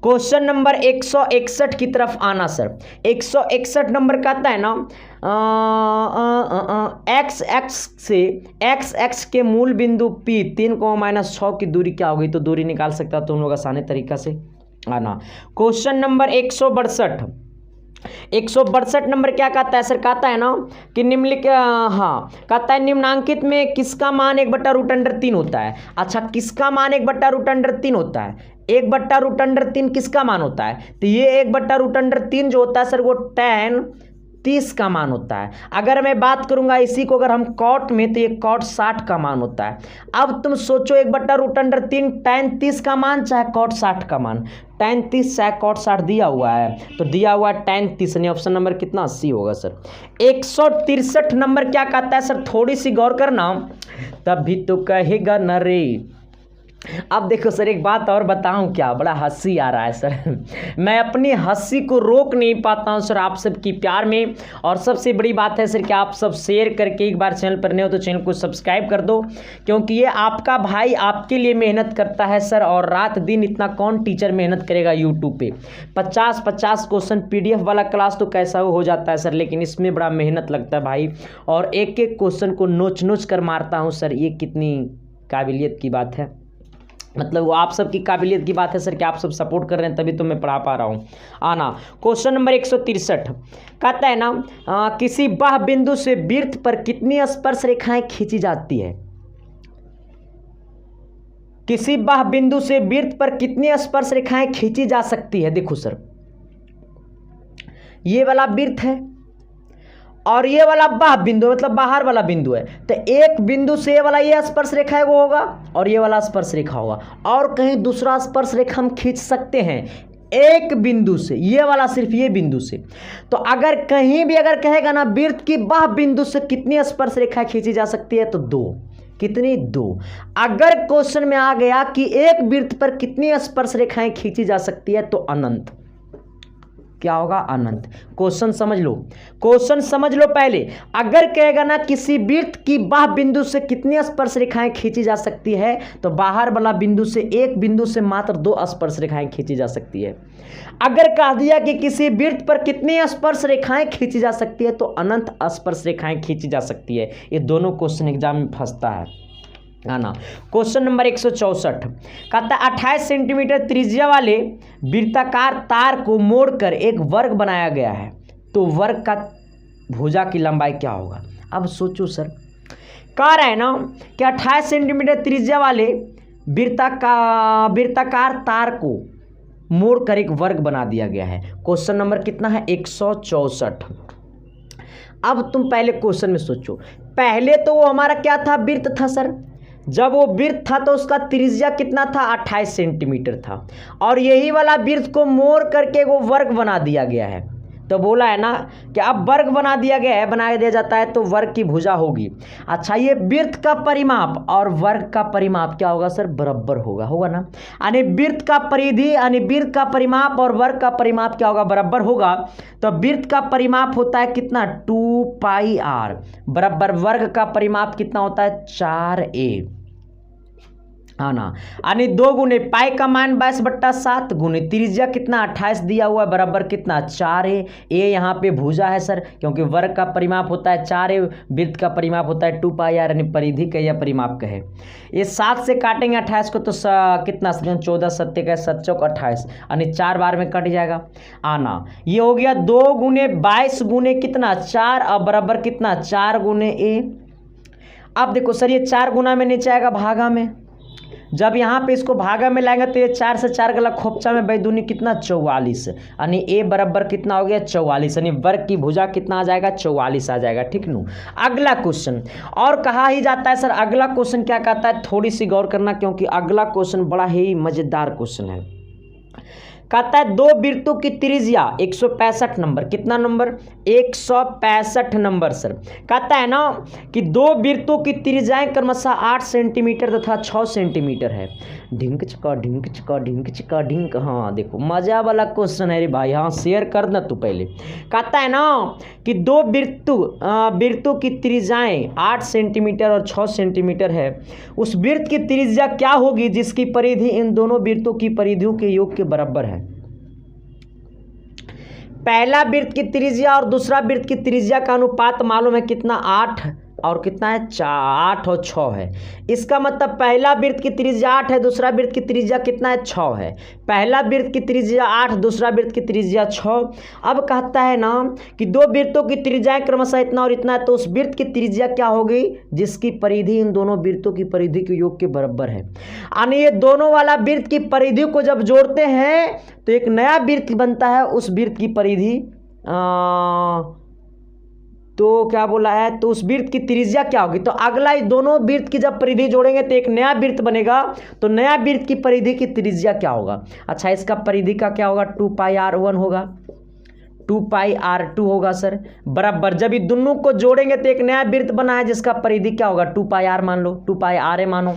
क्वेश्चन नंबर 161 की तरफ आना सर। 161 नंबर कहता है ना x के मूल बिंदु P 3,-6 की दूरी क्या होगी, तो दूरी निकाल सकता है तुम लोग आसानी तरीका से आना। क्वेश्चन नंबर 162 नंबर क्या कहता है सर, कहता है ना कि निम्नलिखित, हाँ कहता है निम्नांकित में किसका मान 1/√3 होता है। अच्छा किसका मान 1/√3 होता है, 1/√3 किसका मान होता है, तो ये 1/√3 जो होता है सर वो tan 30 का मान होता है। अगर मैं बात करूंगा इसी को अगर हम कॉट में, तो ये कॉट 60 का मान होता है। अब तुम सोचो 1/√3 tan 30 का मान चाहे कॉट 60 का मान, tan 30 चाहे कॉट 60 दिया हुआ है, तो दिया हुआ है tan 30, यानी ऑप्शन नंबर कितना 80 होगा सर। 163 नंबर क्या कहता है सर, थोड़ी सी गौर करना, तभी तो कहेगा न रे अब देखो सर, एक बात और बताऊं क्या, बड़ा हंसी आ रहा है सर। मैं अपनी हंसी को रोक नहीं पाता हूं सर आप सबकी प्यार में। और सबसे बड़ी बात है सर कि आप सब शेयर करके, एक बार चैनल पर नए हो तो चैनल को सब्सक्राइब कर दो, क्योंकि ये आपका भाई आपके लिए मेहनत करता है सर। और रात दिन इतना कौन टीचर मेहनत करेगा यूट्यूब पे। 50-50 क्वेश्चन PDF वाला क्लास तो कैसा हो जाता है सर, लेकिन इसमें बड़ा मेहनत लगता है भाई। और एक एक क्वेश्चन को नोच नोच कर मारता हूँ सर, ये कितनी काबिलियत की बात है। मतलब वो आप सबकी काबिलियत की बात है सर कि आप सब सपोर्ट कर रहे हैं, तभी तो मैं पढ़ा पा रहा हूँ। आना क्वेश्चन नंबर 163 कहता है ना, किसी बाह्य बिंदु से वृत्त पर कितनी स्पर्श रेखाएं खींची जाती है। किसी बाह्य बिंदु से वृत्त पर कितनी स्पर्श रेखाएं खींची जा सकती है। देखो सर, ये वाला वृत्त है और ये वाला बाह्य बिंदु मतलब बाहर वाला बिंदु है, तो एक बिंदु से ये वाला ये स्पर्श रेखा है वो होगा और ये वाला स्पर्श रेखा होगा। और कहीं दूसरा स्पर्श रेखा हम खींच सकते हैं एक बिंदु से, ये वाला सिर्फ ये बिंदु से। तो अगर कहीं भी अगर कहेगा ना वृत्त की बाह्य बिंदु से कितनी स्पर्श रेखा खींची जा सकती है, तो 2। कितनी? 2। अगर क्वेश्चन में आ गया कि एक वृत्त पर कितनी स्पर्श रेखाएं खींची जा सकती है, तो अनंत। क्या होगा? अनंत। क्वेश्चन समझ लो, क्वेश्चन समझ लो पहले। अगर कहेगा ना किसी वृत्त की बाह्य बिंदु से कितनी स्पर्श रेखाएं खींची जा सकती है, तो बाहर वाला बिंदु से एक बिंदु से मात्र 2 स्पर्श रेखाएं खींची जा सकती है। अगर कह दिया कि किसी वृत्त पर कितनी स्पर्श रेखाएं खींची जा सकती है, तो अनंत स्पर्श रेखाएं खींची जा सकती है। ये दोनों क्वेश्चन एग्जाम में फंसता है ना। क्वेश्चन नंबर 164 कहता है 28 सेंटीमीटर त्रिज्या वाले वृत्ताकार तार को मोड़कर एक वर्ग बनाया गया है, तो वर्ग का भुजा की लंबाई क्या होगा। अब सोचो सर, कह रहा है ना कि 28 सेंटीमीटर त्रिज्या वाले वृत्ताकार तार को मोड़कर एक वर्ग बना दिया गया है। क्वेश्चन नंबर कितना है? 164। अब तुम पहले क्वेश्चन में सोचो, पहले तो वो हमारा क्या था? वृत्त था सर। जब वो वृत्त था तो उसका त्रिज्या कितना था? 28 सेंटीमीटर था। और यही वाला वृत्त को मोड़ करके वो वर्ग बना दिया गया है। तो बोला है ना कि अब वर्ग बना दिया गया है, बना दिया जाता है तो वर्ग की भुजा होगी। अच्छा, ये वृत्त का परिमाप और वर्ग का परिमाप क्या होगा सर? बराबर होगा ना। यानी वृत्त का परिधि यानी वृत्त का परिमाप और वर्ग का परिमाप क्या होगा? बराबर होगा। तो वृत्त का परिमाप होता है कितना? 2πr बराबर वर्ग का परिमाप कितना होता है? 4a। हाँ ना, यानी 2 गुने पाई का मान 22/7 गुने त्रिज्या कितना? 28 दिया हुआ है, बराबर कितना? 4 है। ए यहाँ पे भुजा है सर, क्योंकि वर्ग का परिमाप होता है 4 है, वृत्त का परिमाप होता है 2πr यानी परिधि का या परिमाप का है। ये 7 से काटेंगे 28 को तो कितना? 14 7 का 7 चौक 28 यानी 4 बार में कट जाएगा। आना, ये हो गया 2 गुने 22 गुने कितना? 4 और बराबर कितना? 4 गुने ए। अब देखो सर, ये 4 गुना में नीचे आएगा भागा में। जब यहाँ पे इसको भागा में लाएंगे तो ये 4 से 4 गला खोपचा में बैदूनी कितना? 44 यानी ए बराबर कितना हो गया? 44 यानी वर्ग की भुजा कितना आ जाएगा? 44 आ जाएगा। ठीक नू। अगला क्वेश्चन और कहा ही जाता है सर, अगला क्वेश्चन क्या कहता है? थोड़ी सी गौर करना, क्योंकि अगला क्वेश्चन बड़ा ही मजेदार क्वेश्चन है। कहता है 2 वृत्तों की त्रिज्या 165 नंबर। कितना नंबर? 165 number sir. कहता है ना कि 2 वृत्तों की त्रिज्याएं क्रमशः 8 सेंटीमीटर तथा 6 सेंटीमीटर है। ढिंक चिका ढिंक चिका ढिंक चिका ढिंक। हाँ देखो, मजा वाला क्वेश्चन है रे भाई। हाँ शेयर कर ना तू पहले। कहता है ना कि 2 वृत्तों की त्रिज्याएं 8 सेंटीमीटर और 6 सेंटीमीटर है। उस वृत्त की त्रिज्या क्या होगी जिसकी परिधि इन दोनों वृत्तों की परिधियों के योग के बराबर है। पहला वृत्त की त्रिज्या और दूसरा वृत्त की त्रिज्या का अनुपात मालूम है कितना? 8 और कितना है? 8 और 6 है। इसका मतलब पहला वृत्त की त्रिज्या 8 है, दूसरा वृत्त की त्रिज्या कितना है? 6 है। पहला वृत्त की त्रिज्या 8, दूसरा वृत्त की त्रिज्या 6। अब कहता है ना कि 2 वृत्तों की त्रिज्याएं क्रमशः इतना और इतना है, तो उस वृत्त की त्रिज्या क्या होगी जिसकी परिधि इन दोनों वृत्तों की परिधि के योग के बराबर है। यानी ये दोनों वाला वृत्त की परिधि को जब जोड़ते हैं तो एक नया वृत्त बनता है। उस वृत्त की परिधि तो क्या बोला है? तो उस वृत्त की त्रिज्या क्या होगी? तो अगला इस दोनों वृत्त की जब परिधि जोड़ेंगे तो एक नया वृत्त बनेगा। तो नया वृत्त की परिधि की त्रिज्या क्या होगा? अच्छा, इसका परिधि का क्या होगा? 2πr1 होगा, 2πr2 होगा सर। बराबर जब ये दोनों को जोड़ेंगे तो एक नया वृत्त बना है जिसका परिधि क्या होगा? 2πr मान लो, 2πr मानो।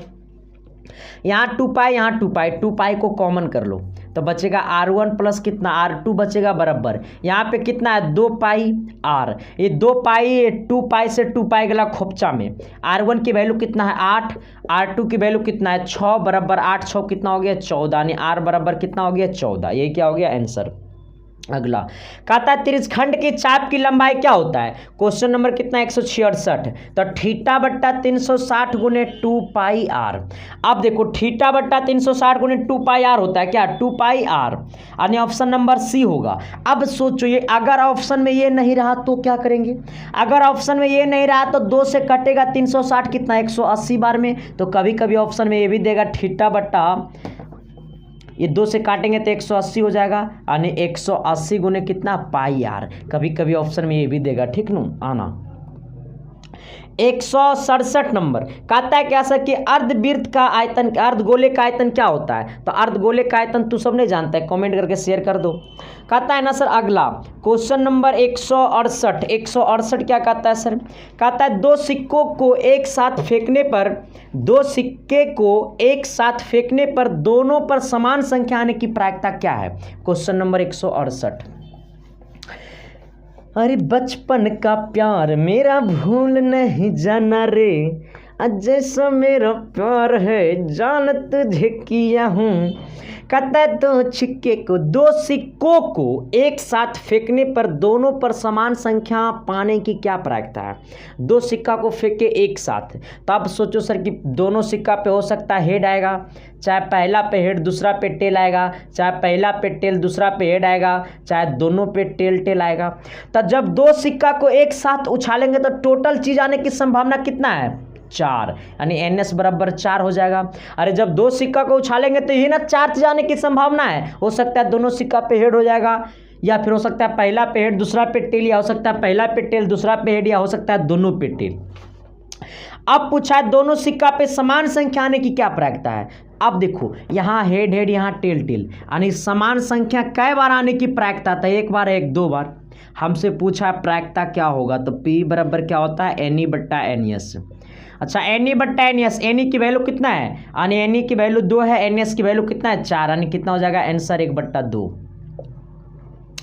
यहाँ 2 पाई, यहाँ 2 पाई, 2 पाई को कॉमन कर लो तो बचेगा R1 प्लस कितना R2 बचेगा बराबर, यहाँ पे कितना है 2 पाई R, ये 2 पाई 2 पाई से 2 पाई गला खोपचा में, R1 की वैल्यू कितना है 8, R2 की वैल्यू कितना है 6 बराबर 8 6 कितना हो गया 14, यानी R बराबर कितना हो गया 14, ये क्या हो गया आंसर। अगला कहता है त्रिज्यखंड की चाप की लंबाई क्या होता है, क्वेश्चन नंबर कितना 166, तो थीटा बट्टा 360 गुने 2 पाई आर। अब देखो थीटा बट्टा 360 गुने 2 पाई आर होता है क्या 2 पाई आर, यानी ऑप्शन नंबर सी होगा। अब सोचो ये अगर ऑप्शन में ये नहीं रहा तो क्या करेंगे, अगर ऑप्शन में ये नहीं रहा तो 2 से कटेगा 360 कितना 180 बार में, तो कभी कभी ऑप्शन में ये भी देगा थीटा बट्टा, ये 2 से काटेंगे तो 180 हो जाएगा, यानी 180 गुने कितना पाई आर, कभी कभी ऑप्शन में ये भी देगा, ठीक नु आना। 167 नंबर कहता है क्या सर कि अर्धवृत्त का आयतन, अर्धगोले का आयतन क्या होता है, तो अर्धगोले का आयतन तू सब नहीं जानता है, कमेंट करके शेयर कर दो। कहता है ना सर अगला क्वेश्चन नंबर 168, 168 क्या कहता है सर, कहता है दो सिक्कों को एक साथ फेंकने पर, दो सिक्के को एक साथ फेंकने पर दोनों पर समान संख्या आने की प्रायिकता क्या है, क्वेश्चन नंबर 168। अरे बचपन का प्यार मेरा भूल नहीं जाना रे, जैसा मेरा प्यार है जान तुझे किया हूँ। कहता है दो सिक्के को, दो सिक्कों को एक साथ फेंकने पर दोनों पर समान संख्या पाने की क्या प्रायिकता है, दो सिक्का को फेंके एक साथ, तो आप सोचो सर कि दोनों सिक्का पे हो सकता है हेड आएगा, चाहे पहला पे हेड दूसरा पे टेल आएगा, चाहे पहला पे टेल दूसरा पे हेड आएगा, चाहे दोनों पे टेल टेल आएगा। तो जब दो सिक्का को एक साथ उछालेंगे तो टोटल चीज आने की संभावना कितना है 4, यानी NS बराबर 4 हो जाएगा। अरे जब दो सिक्का को उछालेंगे तो ये ना 4 चीज आने की संभावना है, हो सकता है दोनों सिक्का पे हेड हो जाएगा, या फिर हो सकता है पहला पे हेड दूसरा पे टेल, या हो सकता है पहला पे टेल दूसरा पे हेड, या हो सकता है दोनों पे टेल। अब पूछा है दोनों सिक्का पे समान संख्या आने की क्या प्रायिकता है। अब देखो यहाँ हेड हेड यहाँ टेल टेल, यानी समान संख्या कई बार आने की प्रायिकता था, एक बार एक दो बार। हमसे पूछा प्रायिकता क्या होगा, तो P बराबर क्या होता है NE बट्टा NS। अच्छा NE बट्टा NS, NE की वैल्यू कितना है, यानी NE की वैल्यू 2 है, NS की वैल्यू कितना है 4, यानी कितना हो जाएगा आंसर 1/2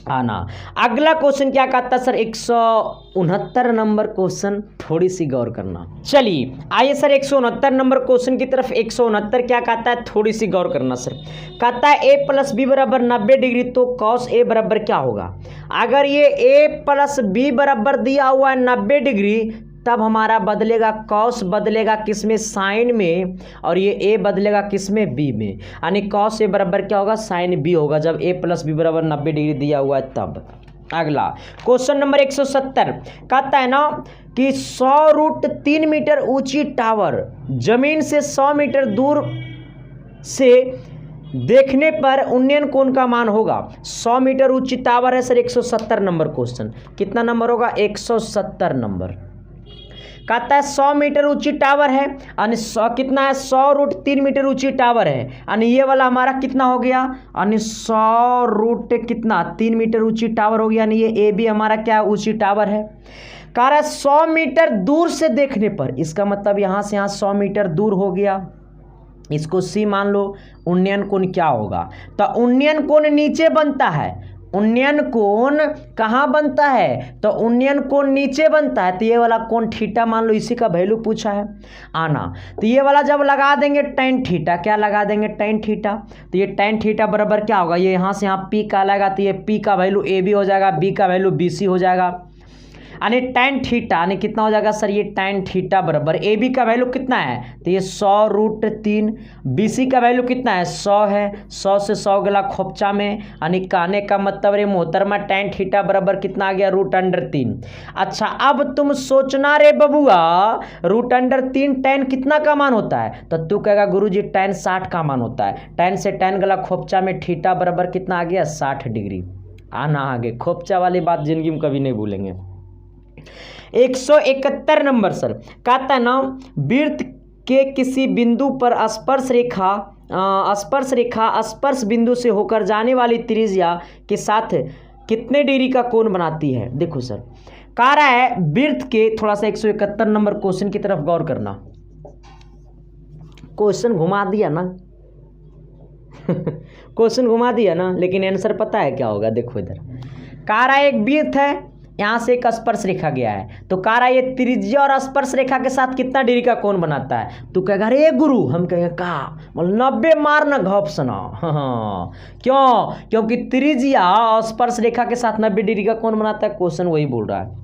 आना। अगला क्वेश्चन क्या कहता है सर 169 नंबर क्वेश्चन, थोड़ी सी गौर करना। चलिए आइए सर 169 नंबर क्वेश्चन की तरफ। 169 क्या कहता है, थोड़ी सी गौर करना सर। कहता है A प्लस बी बराबर 90 डिग्री, तो कॉस A बराबर क्या होगा। अगर ये A प्लस बी बराबर दिया हुआ है 90 डिग्री, तब हमारा बदलेगा कॉस बदलेगा किसमें साइन में, और ये A बदलेगा किसमें बी में, यानी कॉस A बराबर क्या होगा साइन B होगा, जब A प्लस बी बराबर 90 डिग्री दिया हुआ है तब। अगला क्वेश्चन नंबर 170 कहता है ना कि 100√3 मीटर ऊंची टावर जमीन से 100 मीटर दूर से देखने पर उन्नयन कोण का मान होगा। 100 मीटर ऊंची टावर है सर 170 नंबर क्वेश्चन, कितना नंबर होगा 170 नंबर। कहता है 100 मीटर ऊंची टावर है, यानी 100 कितना है 100√3 मीटर ऊंची टावर है, यानी ये वाला हमारा कितना हो गया, यानी 100 कितना 3 मीटर ऊंची टावर हो गया, यानी ये AB हमारा क्या ऊंची टावर है। कह रहा है 100 मीटर दूर से देखने पर, इसका मतलब यहाँ से यहाँ 100 मीटर दूर हो गया, इसको C मान लो। उन्नयन कोण क्या होगा, तो उन्नयन कोण नीचे बनता है, उन्नयन कोण कहाँ बनता है, तो उन्नयन कोण नीचे बनता है, तो ये वाला कोण थीटा मान लो, इसी का वैल्यू पूछा है आना। तो ये वाला जब लगा देंगे tan थीटा, क्या लगा देंगे tan थीटा, तो ये tan थीटा बराबर क्या होगा, ये यहाँ से यहाँ P का आएगा, तो ये P का वैल्यू AB हो जाएगा, B का वैल्यू BC हो जाएगा, यानी tan थीटा यानी कितना हो जाएगा सर, ये tan थीटा बराबर AB का वैल्यू कितना है, तो ये 100√3, BC का वैल्यू कितना है 100 है, 100 से 100 गला खोपचा में, यानी कहने का मतलब रे मोहतरमा tan थीटा बराबर कितना आ गया √3। अच्छा अब तुम सोचना रे बबुआ √3 tan कितना का मान होता है, तो तू कहेगा गुरुजी tan 60 का मान होता है, tan से tan गला खोपचा में थीटा बराबर कितना आ गया 60 डिग्री आना। आगे खोपचा वाली बात जिंदगी में कभी नहीं भूलेंगे। 171 नंबर सर कहता है ना वृत्त के किसी बिंदु पर स्पर्श रेखा स्पर्श बिंदु से होकर जाने वाली त्रिज्या के साथ कितने डिग्री का कोण बनाती है। देखो सर कह रहा है वृत्त के, थोड़ा सा 171 नंबर क्वेश्चन की तरफ गौर करना। क्वेश्चन घुमा दिया ना क्वेश्चन घुमा दिया ना, लेकिन आंसर पता है क्या होगा। देखो इधर कारा एक वृत्त है, यहाँ से एक स्पर्श रेखा गया है, तो कारा ये त्रिज्या और स्पर्श रेखा के साथ कितना डिग्री का कोण बनाता है। तो कहेगा अरे गुरु, हम कहेंगे का मतलब 90 मारना घप सना। हाँ क्यों? क्योंकि त्रिज्या और स्पर्श रेखा के साथ 90 डिग्री का कोण बनाता है। क्वेश्चन वही बोल रहा है।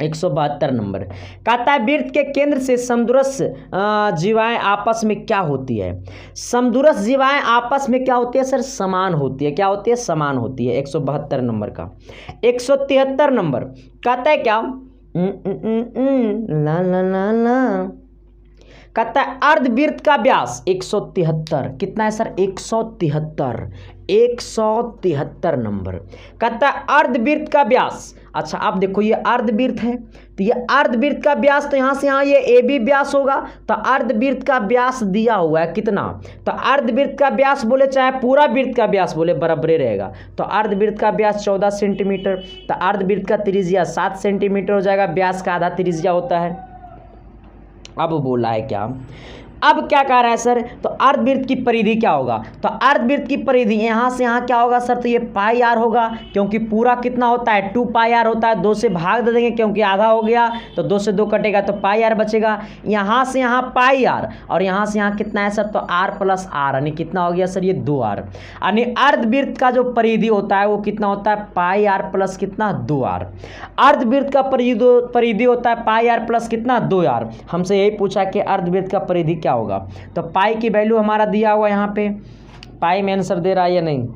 172 नंबर कहता है वृत्त के केंद्र से समदूरस्थ जीवाएं आपस में क्या होती है। समदूरस्थ जीवाएं आपस में क्या होती है सर? समान होती है। क्या होती है? समान होती है। 172 नंबर का 173 नंबर कहता है क्या ला ला ला ला कहता है अर्धवृत्त का व्यास 173 कितना है सर? 173 नंबर कहता है अर्धवृत्त का व्यास। अच्छा आप देखो ये अर्धवृत्त है, तो ये अर्धवृत्त का व्यास, तो यहाँ से यहाँ ये ए बी व्यास होगा, तो अर्धवृत्त का व्यास दिया हुआ है कितना, तो अर्धवृत्त का व्यास बोले चाहे पूरा वृत्त का व्यास बोले बराबर रहेगा। तो अर्धवृत्त का व्यास 14 सेंटीमीटर, तो अर्धवृत्त का त्रिज्या 7 सेंटीमीटर हो जाएगा। व्यास का आधा त्रिज्या होता है। अब बोला है क्या, अब क्या कह रहा है सर? तो अर्धवृत्त की परिधि क्या होगा? तो अर्धवृत्त की परिधि यहाँ से यहाँ क्या होगा सर? तो ये पाई आर होगा, क्योंकि पूरा कितना होता है? 2 पाई आर होता है। 2 से भाग दे देंगे क्योंकि आधा हो गया, तो 2 से 2 कटेगा तो पाई आर बचेगा। यहाँ से यहाँ पाई आर और यहाँ से यहाँ कितना है सर? तो आर प्लस आर, यानी कितना हो गया सर? ये 2 आर। यानी अर्धवृत्त का जो परिधि होता है वो कितना होता है? पाई आर प्लस कितना? 2 आर। अर्धवृत्त का परिधि होता है पाई आर प्लस कितना? 2 आर। हमसे यही पूछा कि अर्धवृत्त का परिधि क्या होगा, तो पाई की वैल्यू हमारा दिया हुआ यहाँ पे, पाई में आंसर दे रहा है या नहीं?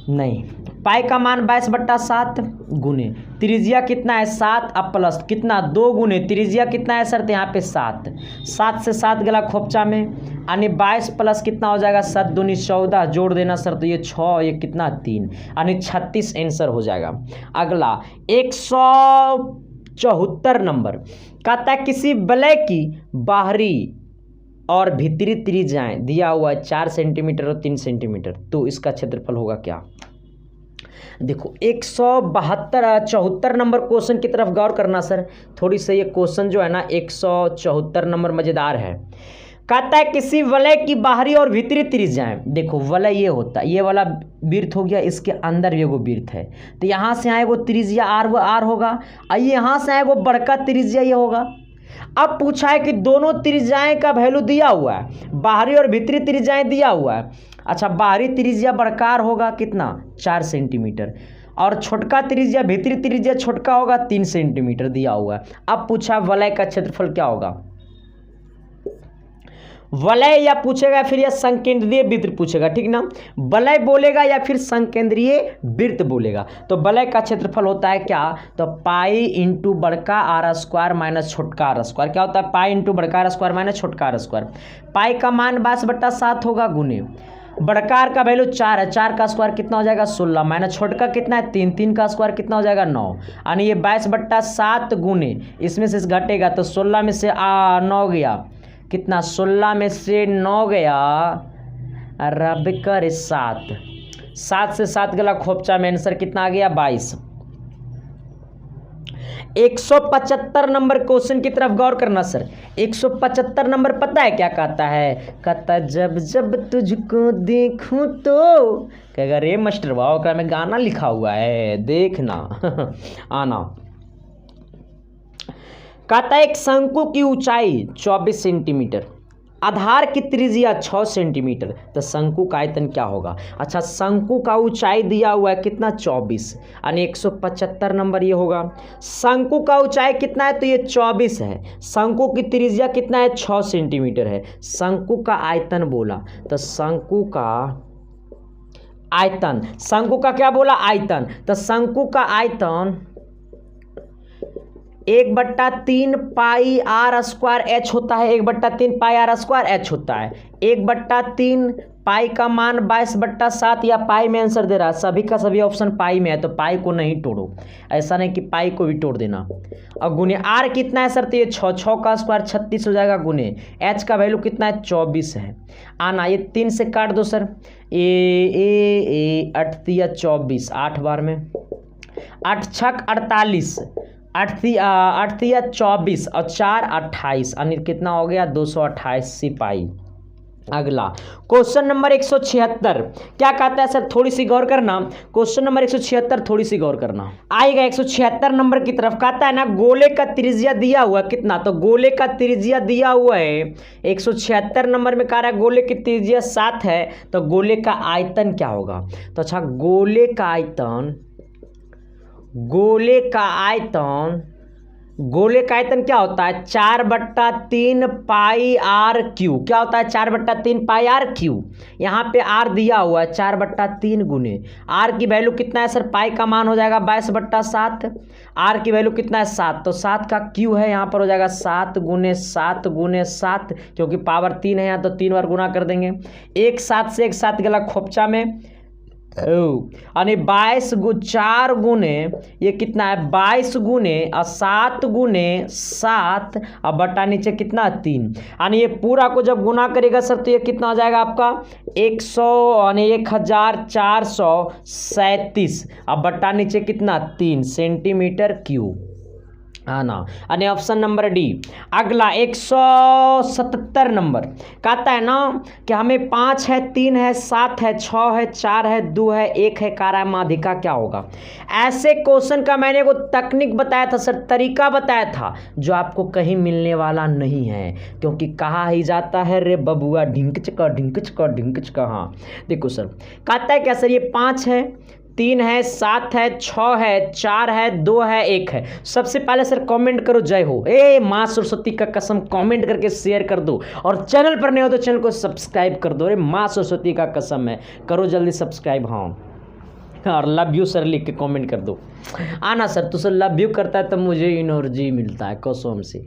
नहीं, पाई का मान 22/7 गुने त्रिज्या कितना है? 7 अब प्लस कितना? 2 गुने त्रिज्या कितना है सर? तो यहाँ पे 7 से 7 गला खोपचा में, यानी 22 प्लस कितना हो जाएगा? 7 दूनी 14 जोड़ देना सर, तो ये 6 ये कितना? 3, यानी 36 आंसर हो जाएगा। अगला 174 नंबर कहता है किसी वलय की बाहरी और भीतरी त्रिज्याएं दिया हुआ है 4 सेंटीमीटर और 3 सेंटीमीटर, तो इसका क्षेत्रफल होगा क्या? देखो 174 नंबर क्वेश्चन की तरफ गौर करना सर। थोड़ी सा ये क्वेश्चन जो है ना 174 नंबर मजेदार है। कहता है किसी वलय की बाहरी और भीतरी त्रिज्याएं, देखो वलय ये होता है, ये वाला वृत्त हो गया, इसके अंदर ये वो वृत्त है, तो यहाँ से आए वो त्रिज्या आर वो आर होगा, आइए यहाँ से आए वो बड़का त्रिज्या ये होगा। अब पूछा है कि दोनों त्रिज्याएं का वैल्यू दिया हुआ है, बाहरी और भीतरी त्रिज्याएं दिया हुआ है। अच्छा बाहरी त्रिज्या बड़कार होगा कितना? 4 सेंटीमीटर, और छोटका त्रिज्या भीतरी त्रिज्या छोटका होगा 3 सेंटीमीटर दिया हुआ है। अब पूछा वलय का क्षेत्रफल क्या होगा? वलय या पूछेगा फिर या संकेंद्रीय वृत्त पूछेगा, ठीक ना? वलय बोलेगा या फिर संकेंद्रीय वृत्त बोलेगा। तो वलय का क्षेत्रफल होता है क्या? तो पाई इंटू बड़का आर स्क्वायर माइनस छोटका आर स्क्वायर। क्या होता है? पाई इंटू बड़का आर स्क्वायर माइनस छोटका आर स्क्वायर। पाई का मान 22/7 होगा गुने बड़कार का वैल्यू 4 है, 4 का स्क्वायर कितना हो जाएगा? 16 माइनस छोटका कितना है? 3, 3 का स्क्वायर कितना हो जाएगा? 9, यानी ये 22/7 गुने इसमें से घटेगा तो 16 में से 9 गया कितना? 16 में से 9 गया रब कर 7 से 7 गला खोपचा में आंसर कितना आ गया? 22। 175 नंबर क्वेश्चन की तरफ गौर करना सर। 175 नंबर पता है क्या कहता है? कहता जब जब तुझको देखूं तो कहेगा रे मास्टर वाह में गाना लिखा हुआ है देखना आना। कहता है एक शंकु की ऊंचाई 24 सेंटीमीटर, आधार की त्रिज्या 6 सेंटीमीटर, तो शंकु का आयतन क्या होगा? अच्छा शंकु का ऊंचाई दिया हुआ है कितना? 24, यानी 175 नंबर ये होगा। शंकु का ऊंचाई कितना है? तो ये 24 है। शंकु की त्रिज्या कितना है? 6 सेंटीमीटर है। शंकु का आयतन बोला तो शंकु का आयतन, शंकु का क्या बोला? आयतन। तो शंकु का आयतन 1/3 पाई आर स्क्वायर एच होता है। 1/3 पाई आर स्क्वायर एच होता है। 1/3 पाई का मान 22/7 या पाई में आंसर दे रहा है। सभी का सभी ऑप्शन पाई में है, तो पाई को नहीं तोड़ो, ऐसा नहीं कि पाई को भी तोड़ देना। और गुने आर कितना है सर? तो ये 6 का स्क्वायर 36 हो जाएगा गुने एच का वैल्यू कितना है? 24 है। आना ये 3 से काट दो सर, ए 8 या 24 8 बार में 8 छक 48 आठ या 24 और 4 28 यानी कितना हो गया 228 सिपाही। अगला क्वेश्चन नंबर 176 क्या कहता है सर, थोड़ी सी गौर करना। क्वेश्चन नंबर 176 थोड़ी सी गौर करना आएगा 176 नंबर की तरफ। कहता है ना गोले का त्रिज्या दिया हुआ कितना, तो गोले का त्रिज्या दिया हुआ है 176 नंबर में। कह रहा है गोले की त्रिज्या 7 है, तो गोले का आयतन क्या होगा। तो अच्छा गोले का आयतन क्या होता है 4/3 पाई आर क्यू। क्या होता है 4/3 पाई आर क्यू। यहाँ पे आर दिया हुआ है 4/3 गुने आर की वैल्यू कितना है सर, पाई का मान हो जाएगा 22/7। आर की वैल्यू कितना है 7, तो 7 का क्यू है यहाँ पर हो जाएगा 7 गुने 7 गुने 7, क्योंकि पावर 3 है यहाँ तो 3 बार गुना कर देंगे। एक 7 से एक 7 गला खोपचा में यानी 4 गुने ये कितना है 22 गुने और 7 गुने 7 और बटा नीचे कितना 3, यानी ये पूरा को जब गुना करेगा सर तो ये कितना हो जाएगा आपका 100 यानी 1437 और बटा नीचे कितना 3 सेंटीमीटर क्यूब। हाँ ना, यानी ऑप्शन नंबर डी। अगला 177 नंबर कहता है ना कि हमें 5 है 3 है 7 है 6 है 4 है 2 है 1 है, कह रहा है माध्यिका क्या होगा। ऐसे क्वेश्चन का मैंने को तकनीक बताया था सर, तरीका बताया था, जो आपको कहीं मिलने वाला नहीं है, क्योंकि कहा ही जाता है रे बबुआ ढिंक चका। हाँ देखो सर कहता है क्या सर, ये 5 है 3 है 7 है 6 है 4 है 2 है 1 है। सबसे पहले सर कमेंट करो जय हो, ए माँ सरस्वती का कसम कमेंट करके शेयर कर दो, और चैनल पर नहीं हो तो चैनल को सब्सक्राइब कर दो। अरे माँ सरस्वती का कसम है, करो जल्दी सब्सक्राइब। हाँ और लव यू सर लिख के कमेंट कर दो। आना सर तो सर लव यू करता है तो मुझे एनर्जी मिलता है कसम से।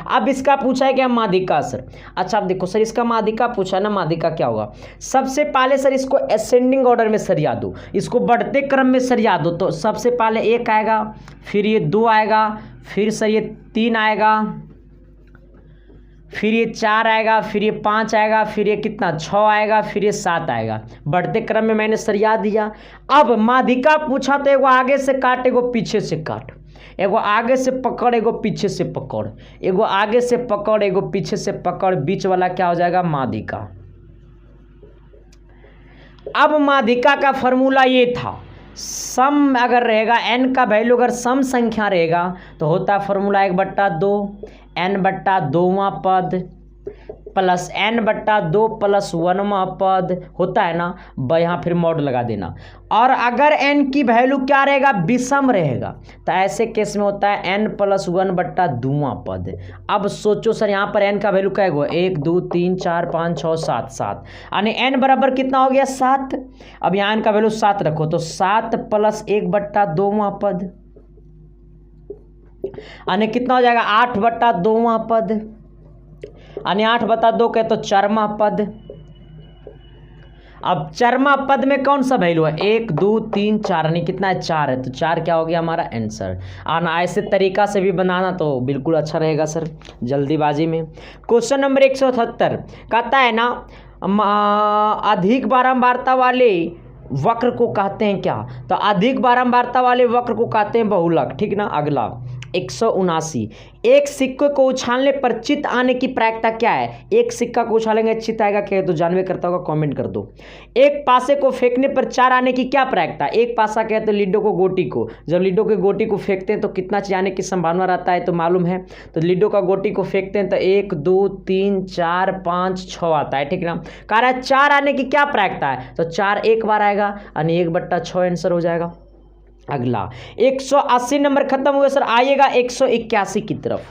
अब इसका पूछा है क्या माध्यिका सर। अच्छा अब देखो सर इसका माध्यिका पूछा है ना, माध्यिका क्या होगा। सबसे पहले सर इसको असेंडिंग ऑर्डर में सरिया दो, इसको बढ़ते क्रम में सरिया दो। तो सबसे पहले 1 आएगा, फिर ये 2 आएगा, फिर सर ये 3 आएगा, फिर ये 4 आएगा, फिर ये 5 आएगा, फिर ये कितना 6 आएगा, फिर ये 7 आएगा। बढ़ते क्रम में मैंने सरिया दिया। अब माध्यिका पूछा तो एगो आगे से काट एगो पीछे से काट, एगो आगे से पकड़ एगो पीछे से पकड़, एगो आगे से पकड़ एगो पीछे से पकड़, बीच वाला क्या हो जाएगा माध्यिका। अब माध्यिका का फॉर्मूला ये था, सम अगर रहेगा n का वैल्यू अगर सम संख्या रहेगा तो होता है फॉर्मूला 1/2 n/2वां पद प्लस n/2 प्लस 1वां पद होता है ना, यहाँ फिर मॉड लगा देना। और अगर n की वैल्यू क्या रहेगा विषम रहेगा तो ऐसे केस में होता है n+1/2वां पद। अब सोचो सर यहाँ पर n का वैल्यू क्या होगा 1 2 3 4 5 6 7 7, यानी n बराबर कितना हो गया 7। अब यहाँ n का वैल्यू 7 रखो तो 7 + 1/2वां पद, यानी कितना हो जाएगा 8/2वां पद, यानी 8/2 के तो 4वां पद। अब 4वां पद में कौन सा वैल्यू है 1 2 3 4, यानी कितना है 4 है, तो 4 क्या हो गया हमारा आंसर। आना ऐसे तरीका से भी बनाना तो बिल्कुल अच्छा रहेगा सर जल्दीबाजी में। क्वेश्चन नंबर 178 कहता है ना अधिक बारंबारता वाले वक्र को कहते हैं क्या, तो अधिक बारंबारता वाले वक्र को कहते हैं बहुलक, ठीक ना। अगला 179 एक सिक्के को उछालने पर चित आने की प्रायिकता क्या है। एक सिक्का को उछालेंगे चित आएगा क्या, तो जानवे करता होगा कमेंट कर दो। एक पासे को फेंकने पर 4 आने की क्या प्रायिकता। एक पासा क्या है तो लीडो को गोटी को, जब लीडो के गोटी को फेंकते हैं तो कितना चीज आने की संभावना रहता है तो मालूम है। तो लीडो का गोटी को फेंकते हैं तो 1 2 3 4 5 6 आता है, ठीक ना। कह रहा है 4 आने की क्या प्रायिकता है, तो 4 एक बार आएगा यानी 1/6 आंसर हो जाएगा। अगला 180 नंबर खत्म हुए सर, आइएगा 181 की तरफ।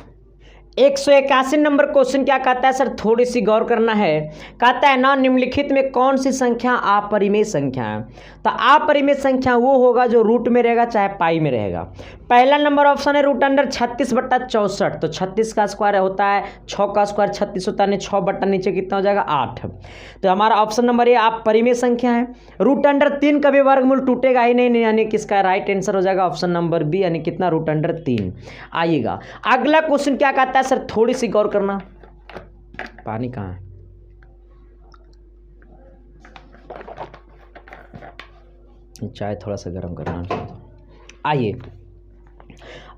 181 नंबर क्वेश्चन क्या कहता है सर, थोड़ी सी गौर करना है। कहता है ना निम्नलिखित में कौन सी संख्या अपरिमेय संख्या है, तो अपरिमेय संख्या वो होगा जो रूट में रहेगा चाहे पाई में रहेगा। पहला नंबर ऑप्शन है √36/64, तो 36 का स्क्वायर होता है 6 का स्क्वायर 36 होता है, 6 बट्टा नीचे कितना हो जाएगा 8। तो हमारा ऑप्शन नंबर ये अपरिमेय संख्या है। √3 का भी वर्गमूल टूटेगा ही नहीं, यानी किसका राइट आंसर हो जाएगा ऑप्शन नंबर बी, यानी कितना √3। आइएगा अगला क्वेश्चन क्या कहता है सर, थोड़ी सी गौर करना। पानी कहाँ है, चाय थोड़ा सा गर्म करना। आइए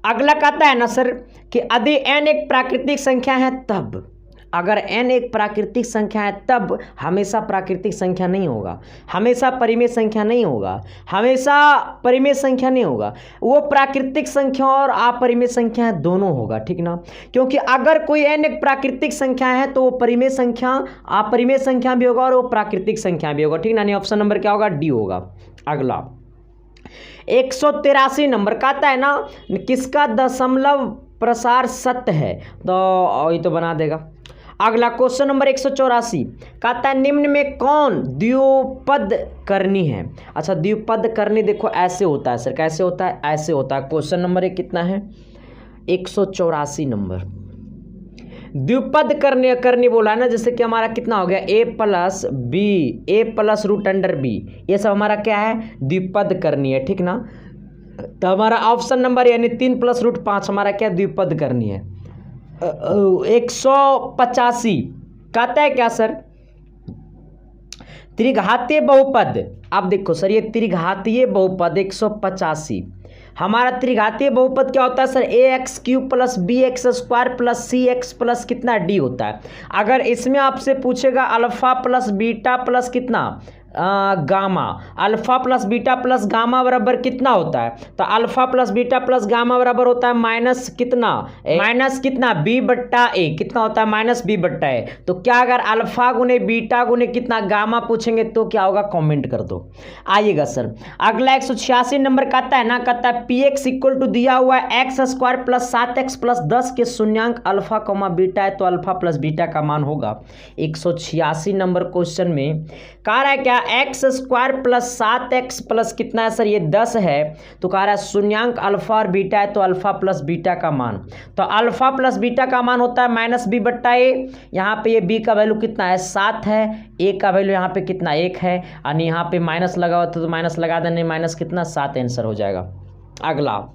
अगला कहता है ना सर कि यदि n एक प्राकृतिक संख्या है तब, अगर n एक प्राकृतिक संख्या है तब हमेशा प्राकृतिक संख्या नहीं होगा, हमेशा परिमेय संख्या नहीं होगा, हमेशा परिमेय संख्या नहीं होगा, वो प्राकृतिक संख्या और अपरिमेय संख्या दोनों होगा, ठीक ना। क्योंकि अगर कोई n एक प्राकृतिक संख्या है तो वो परिमेय संख्या, अपरिमेय संख्या भी होगा और वो प्राकृतिक संख्या भी होगा, ठीक ना। नहीं, ऑप्शन नंबर क्या होगा, डी होगा। अगला 183 नंबर कहता है ना किसका दशमलव प्रसार सत्य है, तो ये तो बना देगा। अगला क्वेश्चन नंबर 184 कहता है निम्न में कौन द्विपद करनी है। अच्छा, द्विपद करनी देखो ऐसे होता है सर, कैसे होता है, ऐसे होता है। क्वेश्चन नंबर एक कितना है, 184 नंबर। द्विपद करनी बोला है ना, जैसे कि हमारा कितना हो गया a plus B, A plus root under B, ये सब हमारा क्या है, द्विपद करनी है, ठीक ना। तो हमारा ऑप्शन नंबर यानी 3 + √5 हमारा क्या द्विपद करनी है। 185 कहता है क्या सर, त्रिघातीय बहुपद। अब देखो सर ये त्रिघातीय बहुपद 185, हमारा त्रिघातीय बहुपद क्या होता है sir, ax³ + bx² + cx plus कितना d होता है। अगर इसमें आपसे पूछेगा अल्फा प्लस बीटा प्लस कितना gamma, alpha plus beta plus gamma बराबर कितना होता है, तो alpha plus beta plus gamma बराबर होता है माइनस कितना b/a, कितना होता है -b/a। तो क्या अगर अल्फा गुने बीटा गुने कितना गामा पूछेंगे तो क्या होगा, कमेंट कर दो। आइएगा सर अगला 186 नंबर कहता है ना, कहता है px = दिया हुआ है x² + 7x + 10 के शून्यांक अल्फा कॉमा बीटा है, तो अल्फा प्लस बीटा का मान होगा 186 नंबर क्वेश्चन में कह रहा है क्या x² + 7x प्लस कितना है सर, ये 10 है, तो कह रहा है शून्यांक अल्फा और बीटा है, तो अल्फा प्लस बीटा का मान, तो अल्फा प्लस बीटा का मान होता है -b/a। यहाँ पे ये b का वैल्यू कितना है 7 है, a का वैल्यू यहाँ पे कितना 1 है, और यहाँ पे माइनस लगा हुआ तो माइनस लगा देने, माइनस कितना 7 आंसर हो जाएगा। अगला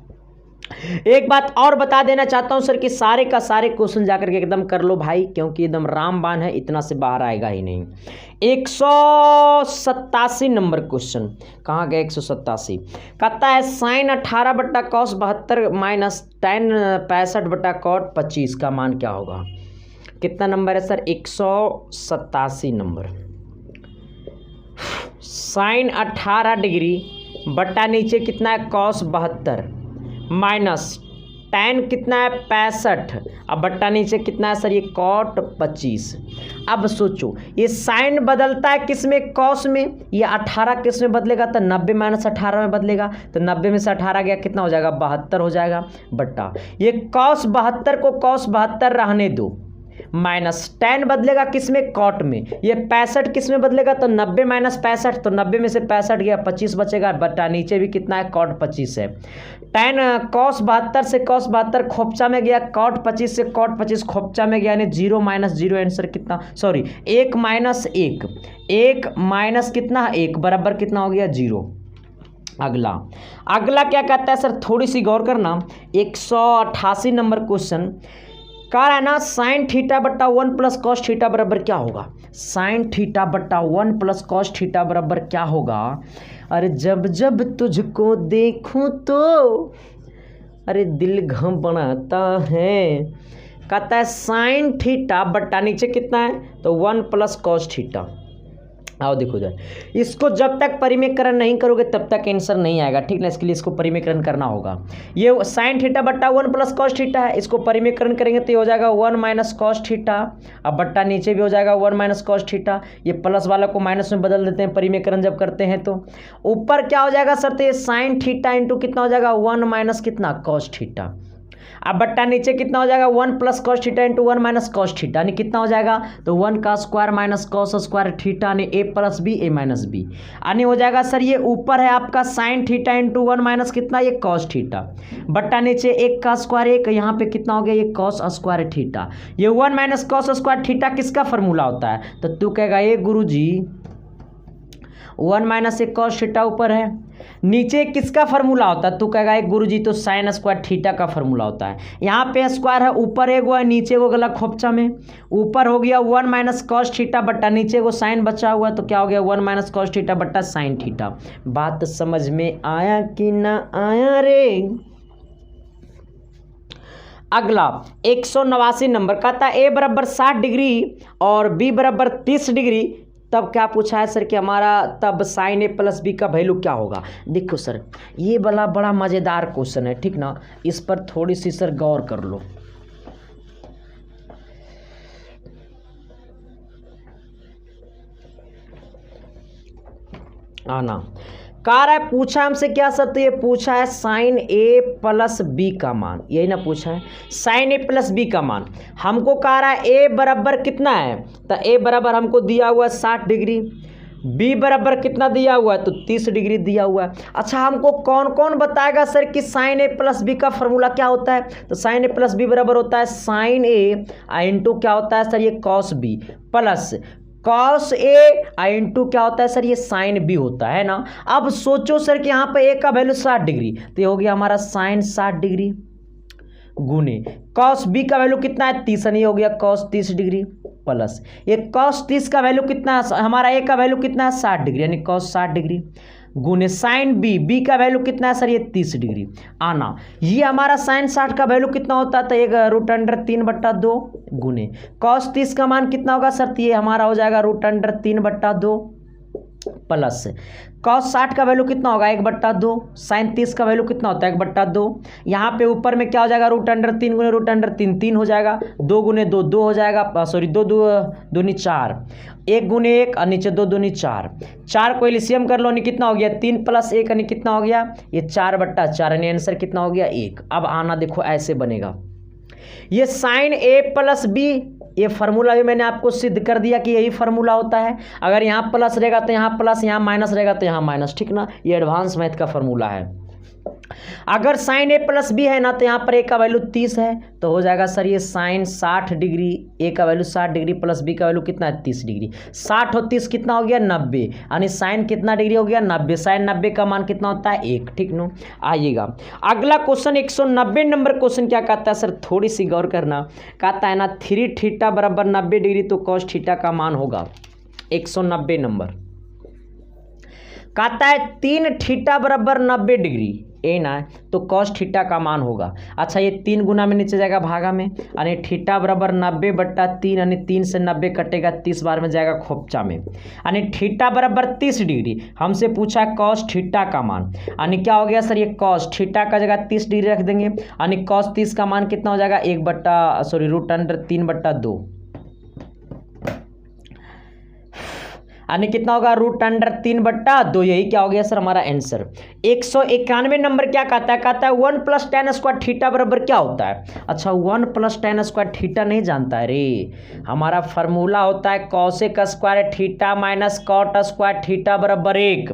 एक बात और बता देना चाहता हूं सर कि सारे का सारे क्वेश्चन जाकर के एकदम कर लो भाई, क्योंकि एकदम रामबाण है, इतना से बाहर आएगा ही नहीं। 187 नंबर क्वेश्चन कहाँ गया, 187 कहता है sin 18 / cos 72 - tan 65 / cot 25 का मान क्या होगा। कितना नंबर है सर, 187 नंबर। sin 18 डिग्री बट्टा नीचे कितना है cos 72 माइनस tan कितना है 65, अब बट्टा नीचे कितना है सर, ये cot 25। अब सोचो ये साइन बदलता है किस में, cos में, ये 18 किस में बदलेगा, तो 90 - 18 में बदलेगा, तो 90 में से 18 गया कितना हो जाएगा 72 हो जाएगा, बट्टा ये cos 72 को cos 72 रहने दो, माइनस tan बदलेगा किस में, cot में, ये 65 किस में बदलेगा, तो 90 - 65, तो 90 में से 65 गया 25 बचेगा, बट्टा नीचे भी कितना है cot 25 है। tan cos 72 से cos 72 खोपचा में गया, cot 25 से cot 25 खोपचा में गया, यानी 0 - 0 आंसर कितना, सॉरी 1 - 1, 1 माइनस कितना 1 बराबर कितना हो गया 0। अगला क्या कहता है सर, थोड़ी सी गौर करना, 188 नंबर क्वेश्चन कह रहा है ना sin θ/1 + cos θ बराबर क्या होगा। sin θ/1 + cos θ बराबर क्या होगा, अरे जब जब तुझको देखूं तो अरे दिल घबराता है। कहता है sin θ बट्टा नीचे कितना है, तो 1 + cos θ। आओ देखो इधर, इसको जब तक परिमेयकरण नहीं करोगे तब तक आंसर नहीं आएगा, ठीक ना। इसके लिए इसको परिमेयकरण करना होगा। ये sin θ/1 + cos θ है, इसको परिमेयकरण करेंगे तो ये हो जाएगा 1 - cos θ, अब बट्टा नीचे भी हो जाएगा 1 - cos θ। ये प्लस वाला को माइनस में बदल देते हैं परिमेयकरण जब करते हैं, तो ऊपर क्या हो जाएगा सर, तो ये sin θ इंटू कितना हो जाएगा 1 - कितना cos θ, अब बट्टा नीचे कितना हो जाएगा 1 + cos θ इंटू 1 - cos θ, यानी कितना हो जाएगा, तो 1 का स्क्वायर माइनस cos स्क्वायर θ, यानी a + b a - b, यानी हो जाएगा सर ये ऊपर है आपका sin θ इंटू 1 - कितना ये cos θ, बट्टा नीचे 1 का स्क्वायर 1, यहाँ पे कितना हो गया ये cos स्क्वायर θ। ये 1 - cos स्क्वायर θ किसका फॉर्मूला होता है, तो तू कहेगा ये गुरुजी 1 - एक cos θ ऊपर है, नीचे किसका फॉर्मूला होता है, तू कहेगा एक गुरुजी तो sin स्क्वायर θ का फॉर्मूला होता है। यहाँ पे स्क्वायर है, ऊपर एगो है नीचे को गला खोपचा में, ऊपर हो गया 1 - cos θ बट्टा नीचे को साइन बचा हुआ है, तो क्या हो गया 1 - cos θ बट्टा sin θ। बात समझ में आया कि ना आया रे। अगला 189 नंबर कहता है ए बराबर 60 डिग्री और बी बराबर 30 डिग्री, तब क्या पूछा है सर कि हमारा तब साइन ए प्लस बी का वैल्यू क्या होगा। देखो सर ये वाला बड़ा मज़ेदार क्वेश्चन है, ठीक ना, इस पर थोड़ी सी सर गौर कर लो। आना कह रहा है, पूछा हमसे क्या सर, तो ये पूछा है साइन ए प्लस बी का मान, यही ना पूछा है, साइन ए प्लस बी का मान। हमको कह रहा है ए बराबर कितना है, तो ए बराबर हमको दिया हुआ है 60 डिग्री, बी बराबर कितना दिया हुआ है, तो 30 डिग्री दिया हुआ है। अच्छा हमको कौन कौन बताएगा सर कि साइन ए प्लस बी का फॉर्मूला क्या होता है, तो साइन ए प्लस बी बराबर होता है साइन ए इंटू क्या होता है सर, ये cos B plus cos A into क्या होता है सर, ये साइन बी होता है ना। अब सोचो सर कि यहाँ पे ए का वैल्यू 60 डिग्री, तो ये हो गया हमारा साइन 60 डिग्री गुने कॉस बी का वैल्यू कितना है 30, नहीं हो गया कॉस 30 डिग्री प्लस ये कॉस 30 का वैल्यू कितना है, हमारा ए का वैल्यू कितना है 60 डिग्री, यानी कॉस 60 डिग्री गुने साइन बी का वैल्यू कितना है सर, ये 30 डिग्री। आना ये हमारा साइन 60 का वैल्यू कितना होता है, तो एक √3/2 गुने कॉस 30 का मान कितना होगा सर, तो ये हमारा हो जाएगा √3/2 प्लस कॉस 60 का वैल्यू कितना होगा 1/2, साइन 30 का वैल्यू कितना होता है 1/2। यहाँ पे ऊपर में क्या हो जाएगा √3 गुने √3 3 हो जाएगा, 2 गुने 2 2 हो जाएगा, सॉरी 2 दूनी 4, 1 गुने 1 और नीचे 2 दूनी 4, 4 को एलसीएम कर लो, यानी कितना हो गया 3 + 1 यानी कितना हो गया ये 4/4, यानी आंसर कितना हो गया 1। अब आना देखो ऐसे बनेगा, ये साइन ए प्लस बी, ये फार्मूला भी मैंने आपको सिद्ध कर दिया कि यही फार्मूला होता है, अगर यहाँ प्लस रहेगा तो यहाँ प्लस, यहाँ माइनस रहेगा तो यहाँ माइनस, ठीक ना, ये एडवांस मैथ का फार्मूला है। अगर साइन ए प्लस बी है ना, तो यहाँ पर ए का वैल्यू 30 है, तो हो जाएगा सर ये साइन 60 डिग्री, ए का वैल्यू 60 डिग्री प्लस बी का वैल्यू कितना है 30 डिग्री, 60 और 30 कितना हो गया 90, यानी साइन कितना डिग्री हो गया 90, साइन 90 का मान कितना होता है 1, ठीक नो। आइएगा अगला क्वेश्चन 190 नंबर क्वेश्चन क्या कहता है सर, थोड़ी सी गौर करना, कहता है ना 3 थीटा बराबर 90 डिग्री, तो कॉस थीटा का मान होगा 190 नंबर। कहता है 3 थीटा बराबर 90 डिग्री, ए ना है, तो कॉस थीटा का मान होगा। अच्छा ये 3 गुना में नीचे जाएगा भागा में, यानी थीटा बराबर 90/3, यानी 3 से 90 कटेगा 30 बार में जाएगा खोपचा में, यानी थीटा बराबर 30 डिग्री। हमसे पूछा कॉस थीटा का मान, यानी क्या हो गया सर, ये कॉस थीटा का जगह 30 डिग्री रख देंगे, यानी कॉस 30 का मान कितना हो जाएगा √3/2, यानी कितना होगा √3/2, यही क्या हो गया सर हमारा आंसर। 191 नंबर क्या कहता है 1 + tan² थीटा बराबर क्या होता है। अच्छा 1 + tan² थीटा नहीं जानता है रे, हमारा फार्मूला होता है cos² theta minus cot² theta बराबर 1।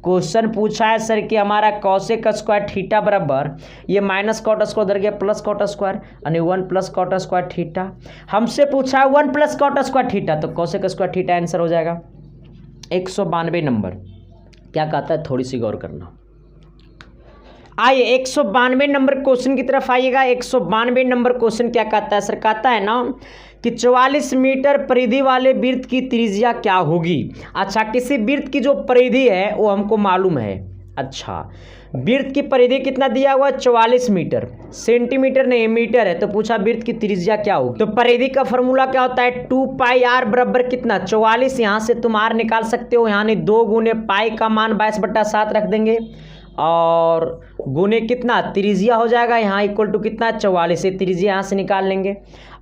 क्वेश्चन पूछा है सर कि हमारा cos² थीटा बराबर ये माइनस cot² उधर गया प्लस cot², यानी 1 + cot² थीटा। हमसे पूछा है 1 + cot² थीटा, तो cos² थीटा आंसर हो जाएगा। 192 नंबर क्या कहता है, थोड़ी सी गौर करना। आइए 192 नंबर क्वेश्चन की तरफ आइएगा। 192 नंबर क्वेश्चन क्या कहता है सर, कहता है ना कि 44 मीटर परिधि वाले वृत्त की त्रिज्या क्या होगी। अच्छा किसी वृत्त की जो परिधि है वो हमको मालूम है। अच्छा वृत्त की परिधि कितना दिया हुआ है 44 मीटर, सेंटीमीटर नहीं मीटर है, तो पूछा वृत्त की त्रिज्या क्या होगी। तो परिधि का फॉर्मूला क्या होता है 2πr बराबर कितना 44, यहाँ से तुम r निकाल सकते हो, यहाँ नहीं 2 गुने पाई का मान 22/7 रख देंगे और गुने कितना त्रिज्या हो जाएगा यहाँ इक्वल टू कितना 44, से त्रिज्या यहाँ से निकाल लेंगे।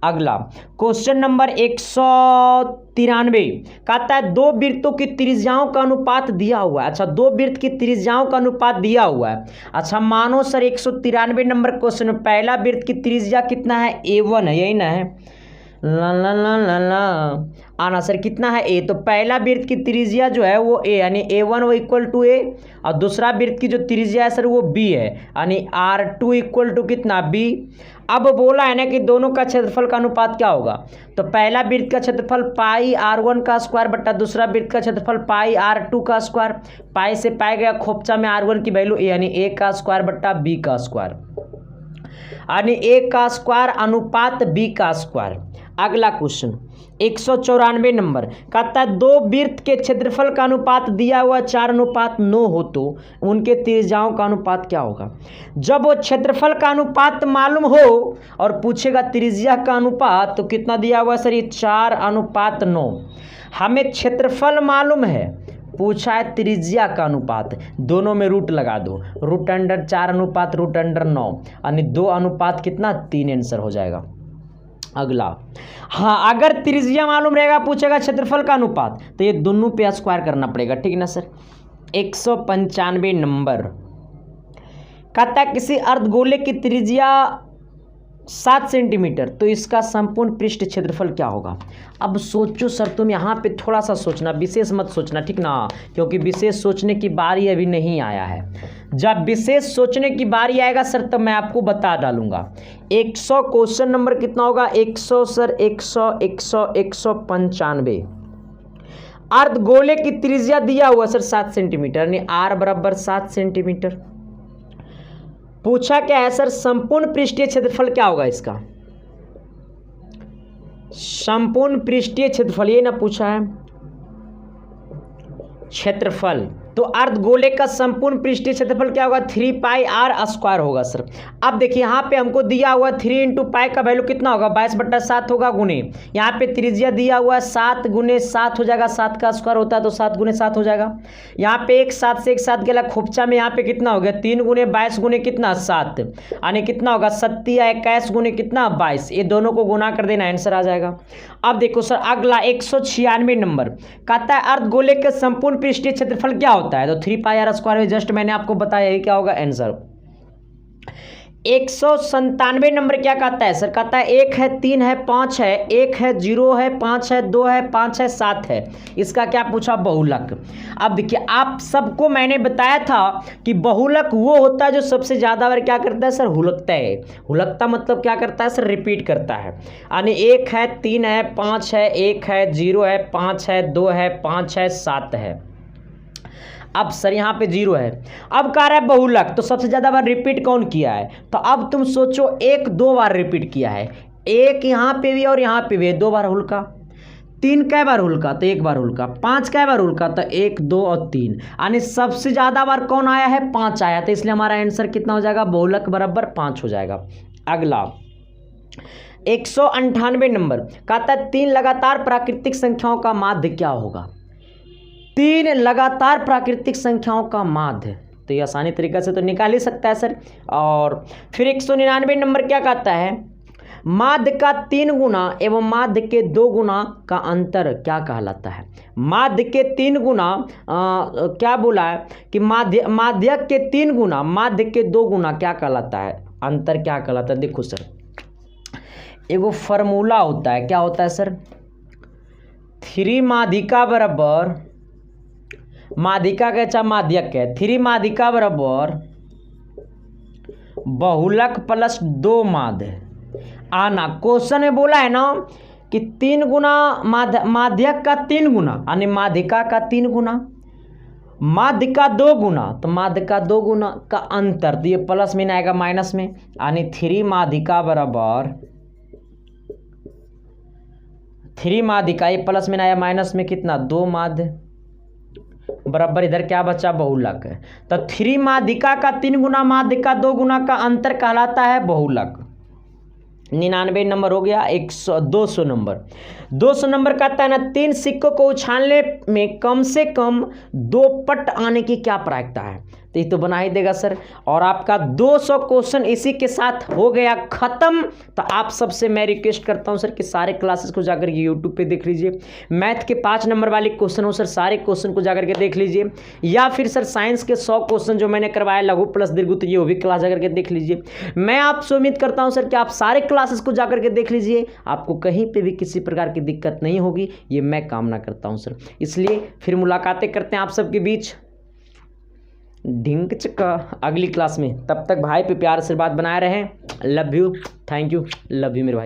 अगला क्वेश्चन नंबर 193 कहता है 2 वृत्तों की त्रिज्याओं का अनुपात दिया हुआ है। अच्छा 2 वृत्त की त्रिज्याओं का अनुपात दिया हुआ है। अच्छा मानो सर 193 नंबर क्वेश्चन में पहला वृत्त की त्रिज्या कितना है A1 है, यही ना है ला ला ला ला ला आना सर कितना है A, तो पहला वृत्त की त्रिज्या जो है वो A यानी A1 वो इक्वल टू A, और दूसरा वृत्त की जो त्रिज्या है सर वो B है, यानी R2 इक्वल टू कितना B। अब बोला है ना कि दोनों का क्षेत्रफल का अनुपात क्या होगा, तो पहला वृत्त का क्षेत्रफल πr1 का स्क्वायर बट्टा दूसरा वृत्त का क्षेत्रफल πr2 का स्क्वायर, पाई से पाया गया खोपचा में r1 की वैल्यू A यानी A का स्क्वायर बट्टा B का स्क्वायर, यानी A का स्क्वायर अनुपात B का स्क्वायर। अगला क्वेश्चन 194 नंबर कहता है दो वृत्त के क्षेत्रफल का अनुपात दिया हुआ 4:9 हो तो उनके त्रिज्याओं का अनुपात क्या होगा। जब वो क्षेत्रफल का अनुपात मालूम हो और पूछेगा त्रिज्या का अनुपात तो कितना दिया हुआ सर, ये 4:9। हमें क्षेत्रफल मालूम है, पूछा है त्रिज्या का अनुपात, दोनों में रूट लगा दो, √4:√9 यानी 2 कितना 3 आंसर हो जाएगा। अगला, हाँ अगर त्रिज्या मालूम रहेगा पूछेगा क्षेत्रफल का अनुपात तो ये दोनों पे स्क्वायर करना पड़ेगा, ठीक ना सर। 195 नंबर कहता है किसी अर्धगोले की त्रिज्या 7 सेंटीमीटर तो इसका संपूर्ण पृष्ठ क्षेत्रफल क्या होगा। अब सोचो सर, तुम यहाँ पे थोड़ा सा सोचना, विशेष मत सोचना, ठीक ना, क्योंकि विशेष सोचने की बारी अभी नहीं आया है। जब विशेष सोचने की बारी आएगा सर तब मैं आपको बता डालूंगा। 100 क्वेश्चन नंबर कितना होगा, 100 सर, 195। अर्धगोले की त्रिज्या दिया हुआ सर 7 सेंटीमीटर यानी r बराबर 7 सेंटीमीटर। पूछा क्या है सर, संपूर्ण पृष्ठीय क्षेत्रफल क्या होगा इसका, संपूर्ण पृष्ठीय क्षेत्रफल, ये ना पूछा है क्षेत्रफल, तो अर्धगोले का संपूर्ण पृष्ठीय क्षेत्रफल क्या होगा, 3πr² होगा सर। अब देखिए यहाँ पे हमको दिया हुआ 3 × पाई का वैल्यू कितना होगा, 22/7 होगा, गुने यहाँ पे त्रिज्या दिया हुआ है 7 × 7 हो जाएगा, 7 का स्क्वायर होता है तो 7 × 7 हो जाएगा। यहाँ पे एक 7 से एक 7 गेला खोपचा में, यहाँ पे कितना हो गया 3 × 22 गुने कितना 7 यानी कितना होगा 7 या 21 गुने कितना 22, ये दोनों को गुना कर देना, आंसर आ जाएगा। अब देखो सर अगला 196 नंबर कहता है अर्धगोले के संपूर्ण पृष्ठीय क्षेत्रफल क्या होता है, तो 3πr², जस्ट मैंने आपको बताया ये क्या होगा आंसर। 197 नंबर क्या कहता है सर, कहता है 1 है 3 है 5 है, 1 है 0 है 5 है 2 है 5 है 7 है, इसका क्या पूछा, बहुलक। अब देखिए आप सबको मैंने बताया था कि बहुलक वो होता है जो सबसे ज़्यादा बार क्या करता है सर, हुलकता है। हुलकता मतलब क्या करता है सर, रिपीट करता है, यानी 1 है 3 है 5 है 1 है 0 है 5 है 2 है 5 है 7 है। अब सर यहाँ पे 0 है, अब कह रहा है बहुलक, तो सबसे ज़्यादा बार रिपीट कौन किया है, तो अब तुम सोचो 1 2 बार रिपीट किया है, 1 यहाँ पे भी और यहाँ पे भी 2 बार हुलका, 3 कै बार हुलका तो 1 बार हुलका, 5 कै बार हुलका तो 1 2 और 3, यानी सबसे ज़्यादा बार कौन आया है, 5 आया, तो इसलिए हमारा आंसर कितना हो जाएगा, बहुलक बराबर 5 हो जाएगा। अगला 198 नंबर कहता है 3 लगातार प्राकृतिक संख्याओं का माध्य क्या होगा। 3 लगातार प्राकृतिक संख्याओं का माध्य, तो ये आसानी तरीके से तो निकाल ही सकता है सर। और फिर 199 नंबर क्या कहता है, माध्य का 3 गुना एवं माध्य के 2 गुना का अंतर क्या कहलाता है। माध्य के 3 गुना क्या बोला है कि माध्यक के 3 गुना माध्य के 2 गुना क्या कहलाता है, अंतर क्या कहलाता है। देखो सर एगो फार्मूला होता है, क्या होता है सर, 3 माध्यिका बराबर, माध्यिका का अच्छा माध्यक है, 3 माध्यिका बराबर बहुलक प्लस 2 माध्य आना। क्वेश्चन में बोला है ना कि 3 गुना माध्यक का 3 गुना यानी माध्यिका का 3 गुना, माध्य का 2 गुना तो माध्य का 2 गुना का अंतर, तो ये प्लस में आएगा माइनस में, यानी 3 माध्यिका बराबर 3 माध्यिका, ये प्लस में आया माइनस में कितना 2 माध्य बराबर इधर क्या बचा, बहुलक है। तो 3 माध्यिका का 3 गुना माध्य का 2 गुना का अंतर कहलाता है बहुलक। 99 नंबर हो गया। 200 नंबर 200 नंबर कहता है ना 3 सिक्कों को उछालने में कम से कम 2 पट आने की क्या प्रायिकता है, तो ये तो बना ही देगा सर। और आपका 200 क्वेश्चन इसी के साथ हो गया खत्म। तो आप सबसे मैं रिक्वेस्ट करता हूं सर कि सारे क्लासेस को जाकर के यूट्यूब पे देख लीजिए। मैथ के 5 नंबर वाले क्वेश्चन हो सर, सारे क्वेश्चन को जाकर के देख लीजिए, या फिर सर साइंस के 100 क्वेश्चन जो मैंने करवाया लघु प्लस दीर्घ, तो ये वो भी क्लास जाकर के देख लीजिए। मैं आपसे उम्मीद करता हूँ सर कि आप सारे क्लासेस को जाकर के देख लीजिए, आपको कहीं पर भी किसी प्रकार की दिक्कत नहीं होगी, ये मैं कामना करता हूँ सर। इसलिए फिर मुलाकातें करते हैं आप सबके बीच ढिंक चक्का अगली क्लास में। तब तक भाई पे प्यार आशीर्वाद बनाए रहें। Love you, thank you, love you मेरे भाई।